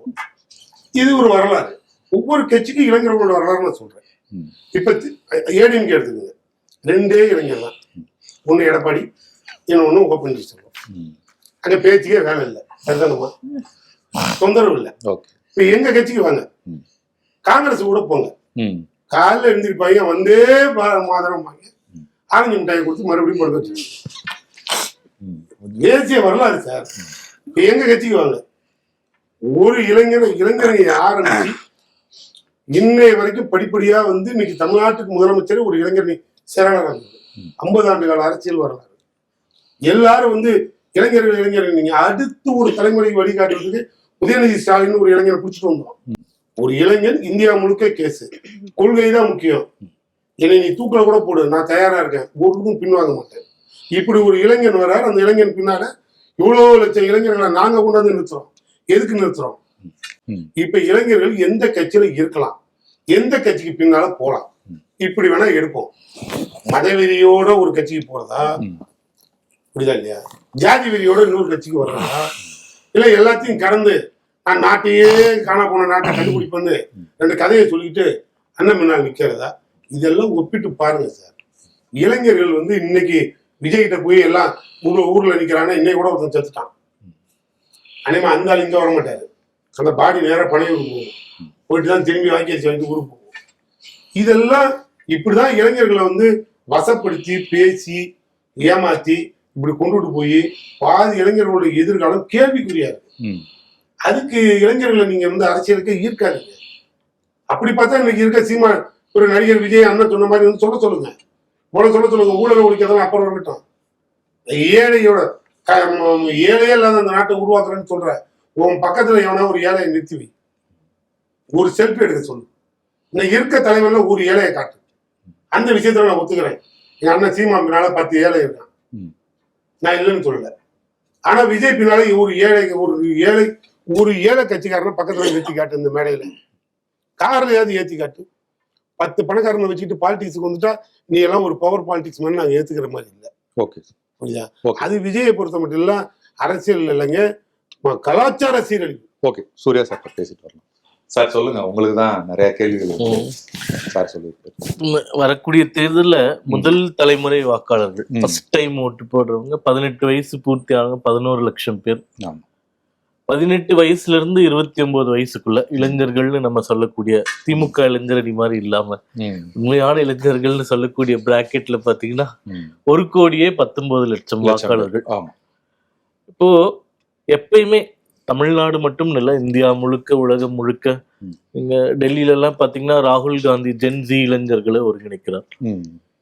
இது ஒரு வரலாறு. ஒவ்வொரு கட்சிக்கும் இளைஞர்களோட வரலாறு நான் சொல்றேன். இப்ப ஏடிஎம்கே எடுத்துக்கோங்க, 2 இளைஞர் தான். ஒண்ணு எடப்பாடி, இன்னொன்னு ஓப்பன் சொல்லுவோம். அங்க பேச்சுக்கே வேலை இல்லை, சரிதானமா? தொந்தரவு இல்லை. இப்ப எங்க கட்சிக்கு வாங்க, காங்கிரஸ் கூட போங்க, காலைல எழுந்திருப்பாங்க, வந்தே மாதரம் வாங்க, ஆரஞ்சு மிட்டாயை கொடுத்து மறுபடியும் படுக்க வச்சு. தேசிய வரலாறு சார். இப்ப எங்க கட்சிக்கு வாங்க, ஒரு இளைஞரை ஆரம்பிச்சு இன்னைய வரைக்கும் படிப்படியா வந்து இன்னைக்கு தமிழ்நாட்டுக்கு முதலமைச்சர் ஒரு இளைஞரணி செயலாளர். 50 ஆண்டு கால அரசியல் வரலாறு. எல்லாரும் வந்து இளைஞர்கள் நீங்க அடுத்து ஒரு தலைமுறைக்கு வழிகாட்டுறதுக்கு உதயநிதி ஸ்டாலின் ஒரு இளைஞரை பிடிச்சிட்டு வந்தோம். ஒரு இளைஞன் இந்தியா முழுக்க கேஸ், கொள்கை தான் முக்கியம், என்னை நீ தூக்கில கூட போடு, நான் தயாரா இருக்கேன், ஒருக்கும் பின்வாங்க மாட்டேன். இப்படி ஒரு இளைஞன் வர்றாரு. அந்த இளைஞன் பின்னால இவ்வளவு லட்சம் இளைஞர்களை நாங்க கொண்டாந்து நிறுத்துறோம். எதுக்கு நிறுத்துறோம்? இப்ப இளைஞர்கள் எந்த கட்சியில இருக்கலாம், எந்த கட்சிக்கு பின்னால போலாம், இப்படி வேணா எடுப்போம். மதவெறியோட ஒரு கட்சிக்கு போறதா, புரியுதா இல்லையா? ஜாதி வெறியோட இன்னொரு கட்சிக்கு வர்றதா, இல்ல எல்லாத்தையும் கடந்து நான் நாட்டையே காண போன நாட்டை கண்டுபிடிப்பேன்னு 2 கதையை சொல்லிட்டு அண்ணன் முன்னால் நிக்கிறதா? இதெல்லாம் ஒப்பிட்டு பாருங்க சார். இளைஞர்கள் வந்து இன்னைக்கு விஜய்கிட்ட போய் எல்லாம் ஊர்ல நிக்கிறாங்க. இன்னைக்கு கூட ஒருத்தன் செத்துட்டான். அனிமா அந்த ஆள் இங்க வர மாட்டாரு, அந்த பாடி நேரம் பணையூர் போகும், போயிட்டு தான் திரும்பி வாங்கியாச்சு வாங்கி ஊருக்கு போகும். இதெல்லாம் இப்படிதான் இளைஞர்களை வந்து வசப்படுத்தி பேசி ஏமாத்தி இப்படி கொண்டுட்டு போய் பாதி இளைஞர்களுடைய எதிர்காலம் கேள்விக்குறியா இருக்கு. அதுக்கு இளைஞர்களை நீங்க வந்து அரசியலுக்கு ஈர்க்காதீங்க. அப்படி பார்த்தா இன்னைக்கு இருக்க சீமா ஒரு நடிகர் விஜய் அண்ணன் சொன்ன மாதிரி வந்து சொல்ல சொல்லுங்க, சொல்ல சொல்லுங்க. ஊழலை ஒழிக்கதான் அப்புறம் இருக்கட்டும். ஏழையோட ஏழையே இல்லாத அந்த நாட்டை உருவாக்குறேன்னு சொல்ற உன் பக்கத்துல எவனா ஒரு ஏழையை நிறுத்தி ஒரு செல்ஃபி எடுக்க சொல்லு. இன்னைக்கு இருக்க தலைவர்ல ஒரு ஏழையை காட்டு. அந்த விஷயத்துல நான் ஒத்துக்கிறேன். எங்க அண்ணன் சீமா பின்னால 10 ஏழை இருக்கான், நான் இல்லைன்னு சொல்லல. ஆனா விஜய் பின்னால ஒரு ஏழை கட்சிக்காரனை பக்கத்துல நிறுத்தி காட்டு. இந்த மேடையில கார்லயாவது ஏத்தி காட்டு. 10 பணக்காரனை வச்சுக்கிட்டு பாலிடிக்ஸுக்கு வந்துட்டா நீ எல்லாம் ஒரு பவர் பாலிடிக்ஸ் மாதிரி நாங்க ஏத்துக்கிற மாதிரி இல்லை. புரியுதா? அது விஜயை பொறுத்த மட்டும் இல்ல, அரசியல் இல்லைங்க, கலாச்சார சீரழிவு. ஓகே, சூர்யா சார் பேசிட்டு வரலாம். சார் சொல்லுங்க, உங்களுக்கு தான் நிறைய கேள்விகள் சார் சொல்லியிருக்காரு. வரக்கூடிய தேர்தலில் முதல் தலைமுறை வாக்காளர்கள், ஃபர்ஸ்ட் டைம் ஓட்டு போடுறவங்க 18 வயசு பூர்த்தி ஆனவங்க 11 லட்சம் பேர். 18 வயசுல இருந்து 29 வயசுக்குள்ள இளைஞர்கள்னு நம்ம சொல்லக்கூடிய திமுக இளைஞரணி மாதிரி இல்லாம உண்மையான இளைஞர்கள்னு சொல்லக்கூடிய பிராக்கெட்ல பாத்தீங்கன்னா 1,19 லட்சம் வாக்காளர்கள். இப்போ எப்பயுமே தமிழ்நாடு மட்டும் இல்ல, இந்தியா முழுக்க, உலகம் முழுக்க, இங்க டெல்லியில எல்லாம் பாத்தீங்கன்னா ராகுல் காந்தி ஜென்சி இளைஞர்களை ஒருங்கிணைக்கிறார்.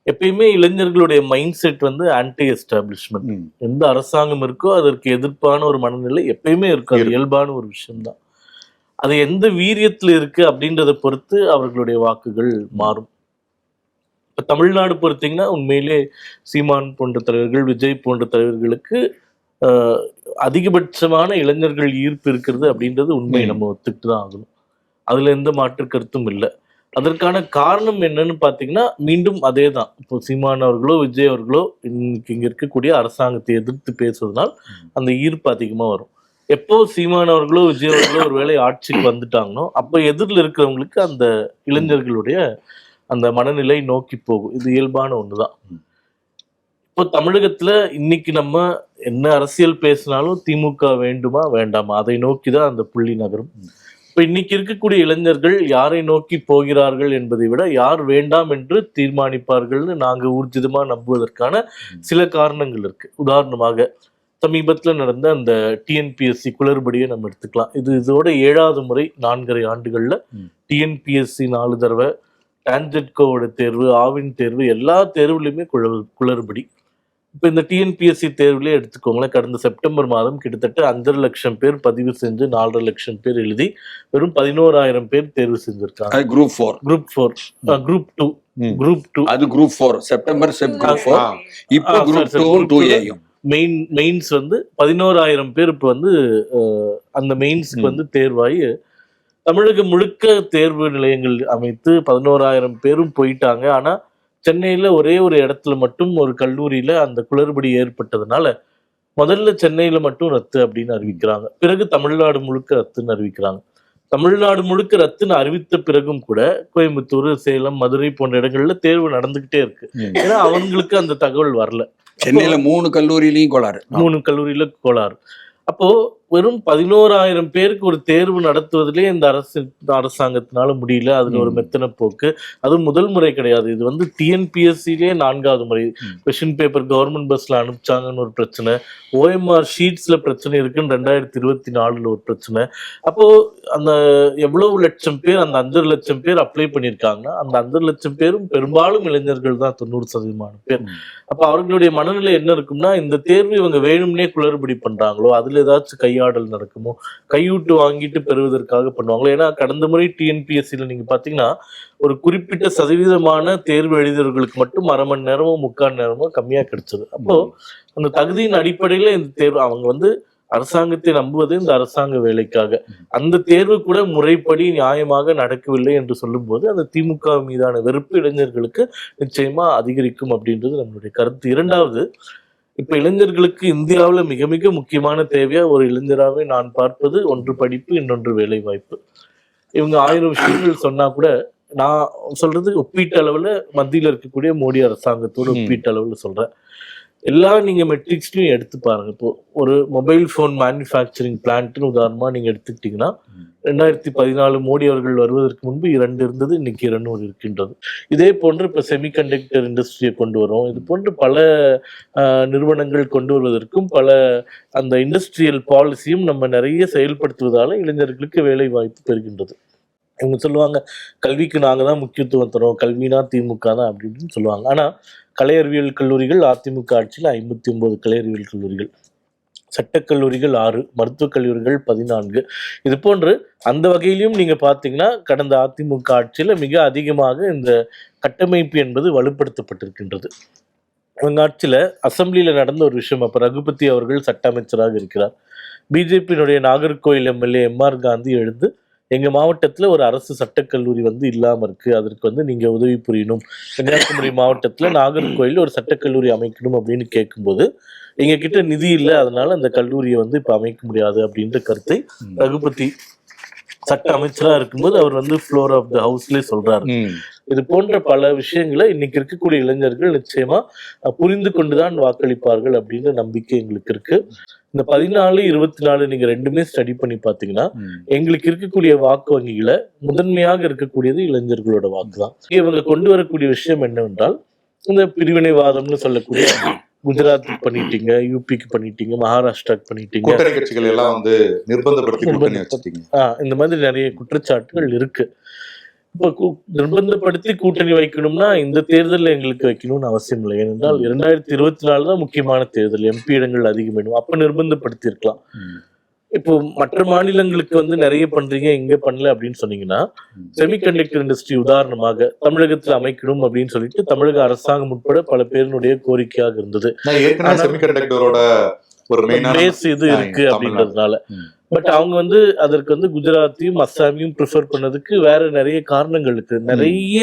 எப்பயுமே இளைஞர்களுடைய மைண்ட் செட் வந்து ஆன்டி எஸ்டாப்ளிஷ்மெண்ட். எந்த அரசாங்கம் இருக்கோ அதற்கு எதிர்ப்பான ஒரு மனநிலை எப்பயுமே இருக்கும். அது இயல்பான ஒரு விஷயம்தான். அது எந்த வீரியத்துல இருக்கு அப்படின்றத பொறுத்து அவர்களுடைய வாக்குகள் மாறும். இப்ப தமிழ்நாடு பொறுத்தீங்கன்னா உண்மையிலே சீமான் போன்ற தலைவர்கள், விஜய் போன்ற தலைவர்களுக்கு அதிகபட்சமான இளைஞர்கள் ஈர்ப்பு இருக்கிறது அப்படின்றது உண்மை, நம்ம ஒத்துக்கிட்டு தான் ஆகணும். அதுல எந்த மாற்று கருத்தும் இல்லை. அதற்கான காரணம் என்னன்னு பாத்தீங்கன்னா மீண்டும் அதே தான். இப்போ சீமான் அவர்களோ விஜய் அவர்களோ இன்னைக்கு இங்க இருக்கக்கூடிய அரசாங்கத்தை எதிர்த்து பேசுவதனால் அந்த ஈர்ப்பு அதிகமா வரும். எப்போ சீமான் அவர்களோ விஜய் அவர்களோ ஒரு வேளை ஆட்சிக்கு வந்துட்டாங்களோ அப்ப எதிரில் இருக்கிறவங்களுக்கு அந்த இளைஞர்களுடைய அந்த மனநிலை நோக்கி போகும். இது இயல்பான ஒண்ணுதான். இப்போ தமிழகத்துல இன்னைக்கு நம்ம என்ன அரசியல் பேசினாலும் திமுக வேண்டுமா வேண்டாமா அதை நோக்கிதான் அந்த புள்ளி நகரும். இப்ப இன்னைக்கு இருக்கக்கூடிய இளைஞர்கள் யாரை நோக்கி போகிறார்கள் என்பதை விட யார் வேண்டாம் என்று தீர்மானிப்பார்கள்னு நாங்க ஊர்ஜிதமா நம்புவதற்கான சில காரணங்கள் இருக்கு. உதாரணமாக சமீபத்தில் நடந்த அந்த டிஎன்பிஎஸ்சி குளறுபடியை நம்ம எடுத்துக்கலாம். இதோட 7வது முறை 4.5 ஆண்டுகள்ல டிஎன்பிஎஸ்சி 4 தடவை, டான்ஜெட்கோவோட தேர்வு, ஆவின் தேர்வு, எல்லா தேர்வுலையுமே குளறுபடி. இப்போ இந்த டிஎன்பிஎஸ்சி தேர்வுலேயே எடுத்துக்கோங்களேன், கடந்த செப்டம்பர் மாதம் கிட்டத்தட்ட 5.5 லட்சம் பேர் பதிவு செஞ்சு 4.5 லட்சம் பேர் எழுதி வெறும் 11,000 பேர் தேர்வு செஞ்சிருக்காங்க. குரூப் 4, குரூப் 2 அது குரூப் 4 செப்டம்பர் குரூப் 4. இப்போ குரூப் 2 மெயின்ஸ் வந்து 11,000 பேர் இப்போ வந்து அந்த மெயின்ஸ்க்கு வந்து தேர்வாகி தமிழகம் முழுக்க தேர்வு நிலையங்கள் அமைத்து 11,000 பேரும் போயிட்டாங்க. ஆனா சென்னையில ஒரே ஒரு இடத்துல மட்டும் ஒரு கல்லூரியில அந்த குளறுபடி ஏற்பட்டதுனால முதல்ல சென்னையில மட்டும் ரத்து அப்படின்னு அறிவிக்கிறாங்க. பிறகு தமிழ்நாடு முழுக்க ரத்துன்னு அறிவிக்கிறாங்க. தமிழ்நாடு முழுக்க ரத்துன்னு அறிவித்த பிறகும் கூட கோயம்புத்தூர், சேலம், மதுரை போன்ற இடங்கள்ல தேர்வு நடந்துகிட்டே இருக்கு. ஏன்னா அவங்களுக்கு அந்த தகவல் வரல. சென்னையில 3 கல்லூரியிலையும் கோளாறு. 3 கல்லூரியில கோளாறு. அப்போ வெறும் 11,000 பேருக்கு ஒரு தேர்வு நடத்துவதிலே இந்த அரசாங்கத்தினால முடியல. அதுல ஒரு மெத்தன போக்கு. அதுவும் முதல் முறை கிடையாது. இது வந்து டிஎன்பிஎஸ்சிலே 4வது முறை. கொஸ்டின் பேப்பர் கவர்மெண்ட் பஸ்ல அனுப்பிச்சாங்கன்னு ஒரு பிரச்சனை, ஓஎம்ஆர் ஷீட்ஸ்ல பிரச்சனை இருக்குன்னு 2024 ஒரு பிரச்சனை. அப்போ அந்த எவ்வளவு லட்சம் பேர், அந்த 5 லட்சம் பேர் அப்ளை பண்ணியிருக்காங்கன்னா அந்த 5 லட்சம் பேரும் பெரும்பாலும் இளைஞர்கள் தான், 90% பேர். அப்ப அவர்களுடைய மனநிலை என்ன இருக்கும்னா, இந்த தேர்வு இவங்க வேணும்னே குளறுபடி பண்றாங்களோ, அதுல ஏதாச்சும் கையாடல் நடக்குமோ, கையூட்டு வாங்கிட்டு பெறுவதற்காக பண்ணுவாங்களோ. ஏன்னா கடந்த முறை டிஎன்பிஎஸ்சியில் நீங்க பாத்தீங்கன்னா ஒரு குறிப்பிட்ட சதவீதமான தேர்வு எழுதியவர்களுக்கு மட்டும் 1/2 மணி நேரமோ 3/4 நேரமோ கம்மியா கிடைச்சது. அப்போ அந்த தகுதியின் அடிப்படையில இந்த தேர்வு அவங்க வந்து அரசாங்கத்தை நம்புவது இந்த அரசாங்க வேலைக்காக. அந்த தேர்வு கூட முறைப்படி நியாயமாக நடக்கவில்லை என்று சொல்லும் போது அந்த திமுக மீதான வெறுப்பு இளைஞர்களுக்கு நிச்சயமா அதிகரிக்கும் அப்படின்றது நம்மளுடைய கருத்து. 2வது, இப்ப இளைஞர்களுக்கு இந்தியாவில் மிக மிக முக்கியமான தேவையா ஒரு இளைஞராகவே நான் பார்ப்பது ஒன்று படிப்பு, இன்னொன்று வேலை வாய்ப்பு. இவங்க 1000 விஷயங்கள் சொன்னா கூட நான் சொல்றது ஒப்பீட்டு அளவுல மத்தியில் இருக்கக்கூடிய மோடி அரசாங்கத்தோட ஒப்பீட்டு அளவுல சொல்றேன். எல்லாம் நீங்க மெட்ரிக்ஸ்லையும் எடுத்து பாருங்க. இப்போ ஒரு மொபைல் போன் மேனுஃபேக்சரிங் பிளான்ட்னு உதாரணமா நீங்க எடுத்துக்கிட்டீங்கன்னா 2014 மோடி அவர்கள் வருவதற்கு முன்பு 2 இருந்தது, இன்னைக்கு 200 இருக்கின்றது. இதே போன்று இப்ப செமிகண்டக்டர் இண்டஸ்ட்ரியை கொண்டு வரோம். இது போன்று பல நிறுவனங்கள் கொண்டு வருவதற்கும் பல அந்த இண்டஸ்ட்ரியல் பாலிசியும் நம்ம நிறைய செயல்படுத்துவதால இளைஞர்களுக்கு வேலை வாய்ப்பு பெறுகின்றது. இவங்க சொல்லுவாங்க கல்விக்கு நாங்க தான் முக்கியத்துவம் தரோம், கல்வினா திமுக தான் அப்படின்னு சொல்லுவாங்க. ஆனா கலை அறிவியல் கல்லூரிகள் அதிமுக ஆட்சியில் 59 கலை அறிவியல் கல்லூரிகள், சட்டக்கல்லூரிகள் 6, மருத்துவக் கல்லூரிகள் 14. இது போன்று அந்த வகையிலும் நீங்க பாத்தீங்கன்னா கடந்த அதிமுக ஆட்சியில மிக அதிகமாக இந்த கட்டமைப்பு என்பது வலுப்படுத்தப்பட்டிருக்கின்றது. அவங்க ஆட்சியில அசம்பிளியில நடந்த ஒரு விஷயம், அப்ப ரகுபதி அவர்கள் சட்ட அமைச்சராக இருக்கிறார். பிஜேபியினுடைய நாகர்கோயில் எம்எல்ஏ எம்ஆர் காந்தி எழுந்து எங்க மாவட்டத்துல ஒரு அரசு சட்டக்கல்லூரி வந்து இல்லாம இருக்கு, அதற்கு வந்து நீங்க உதவி புரியணும், கன்னியாகுமரி மாவட்டத்துல நாகர்கோயில் ஒரு சட்டக்கல்லூரி அமைக்கணும் அப்படின்னு கேட்கும்போது எங்க கிட்ட நிதி இல்லை, அதனால அந்த கல்லூரியை வந்து இப்ப அமைக்க முடியாது அப்படின்ற கருத்தை ரகுபதி சட்ட அமைச்சரா இருக்கும்போது அவர் வந்து ஃப்ளோர் ஆஃப் த ஹவுஸ்லேயே சொல்றாரு. இது போன்ற பல விஷயங்களை இன்னைக்கு இருக்கக்கூடிய இளைஞர்கள் நிச்சயமா புரிந்து கொண்டுதான் வாக்களிப்பார்கள் அப்படின்ற நம்பிக்கை எங்களுக்கு இருக்கு. இந்த 14, 24 நீங்க ரெண்டுமே ஸ்டடி பண்ணி பாத்தீங்கன்னா எங்களுக்கு இருக்கக்கூடிய வாக்கு வங்கிகளை முதன்மையாக இருக்கக்கூடியது இளைஞர்களோட வாக்கு தான். இவங்க கொண்டு வரக்கூடிய விஷயம் என்னவென்றால் இந்த பிரிவினைவாதம்னு சொல்லக்கூடிய குஜராத்துக்கு பண்ணிட்டீங்க, யூபிக்கு பண்ணிட்டீங்க, மகாராஷ்டிராக்கு பண்ணிட்டீங்க, கூட்டணி கட்சிகள் எல்லாம் வந்து நிர்பந்தப்படுத்தி இந்த மாதிரி நிறைய குற்றச்சாட்டுகள் இருக்கு. இப்போ நிர்பந்தப்படுத்தி கூட்டணி வைக்கணும்னா இந்த தேர்தலில் எங்களுக்கு வைக்கணும்னு அவசியம் இல்லை. ஏனென்றால் 2024 தான் முக்கியமான தேர்தல், எம்பி இடங்கள் அதிகம் வேணும், அப்ப நிர்பந்தப்படுத்தி இருக்கலாம். இப்போ மற்ற மாநிலங்களுக்கு வந்து நிறைய பண்றீங்க இங்க பண்ணல அப்படின்னு சொன்னீங்கன்னா, செமிகண்டக்டர் இண்டஸ்ட்ரி உதாரணமாக தமிழகத்துல அமைக்கணும் அப்படின்னு சொல்லிட்டு தமிழக அரசாங்கம் உட்பட பல பேருடைய கோரிக்கையாக இருந்தது. செமிகண்டக்டரோட ஒரு பேஸ் இது இருக்கு அப்படின்றதுனால. பட் அவங்க வந்து அதற்கு வந்து குஜராத்தையும் அஸ்ஸாமையும் ப்ரிஃபர் பண்ணதுக்கு வேற நிறைய காரணங்கள் இருக்கு. நிறைய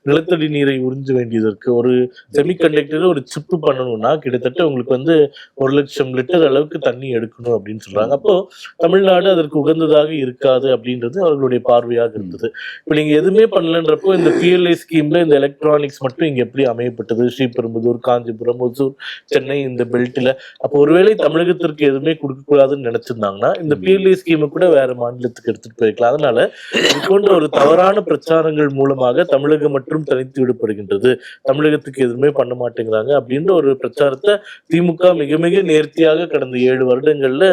நிலத்தடி நீரை உறிஞ்ச வேண்டியது இருக்கு. ஒரு செமிகண்டக்டர் ஒரு சிப்பு பண்ணணும்னா கிட்டத்தட்ட உங்களுக்கு வந்து 1,00,000 லிட்டர் அளவுக்கு தண்ணி எடுக்கணும் அப்படின்னு சொல்றாங்க. அப்போ தமிழ்நாடு அதற்கு உகந்ததாக இருக்காது அப்படின்றது அவர்களுடைய பார்வையாக இருந்தது. இப்போ நீங்க எதுவுமே பண்ணலன்றப்போ இந்த PLI ஸ்கீம்ல இந்த எலக்ட்ரானிக்ஸ் மட்டும் இங்க எப்படி அமையப்பட்டது, ஸ்ரீபெரும்புதூர், காஞ்சிபுரம், ஒசூர், சென்னை, இந்த பெல்ட்ல. அப்போ ஒருவேளை தமிழகத்திற்கு எதுவுமே கொடுக்க கூடாதுன்னு நினைச்சிருந்தாங்கன்னா இந்த PLI கைத்தொழில் ஸ்கீமை கூட வேற மாநிலத்துக்கு எடுத்துட்டு போயிருக்கலாம். அதனால இது போன்ற ஒரு தவறான பிரச்சாரங்கள் மூலமாக தமிழகம் மற்றும் தனித்து விடப்படுகின்றது, தமிழகத்துக்கு எதுவுமே பண்ண மாட்டேங்கிறாங்க அப்படின்ற ஒரு பிரச்சாரத்தை திமுக மிக மிக நேர்த்தியாக கடந்த 7 வருடங்கள்ல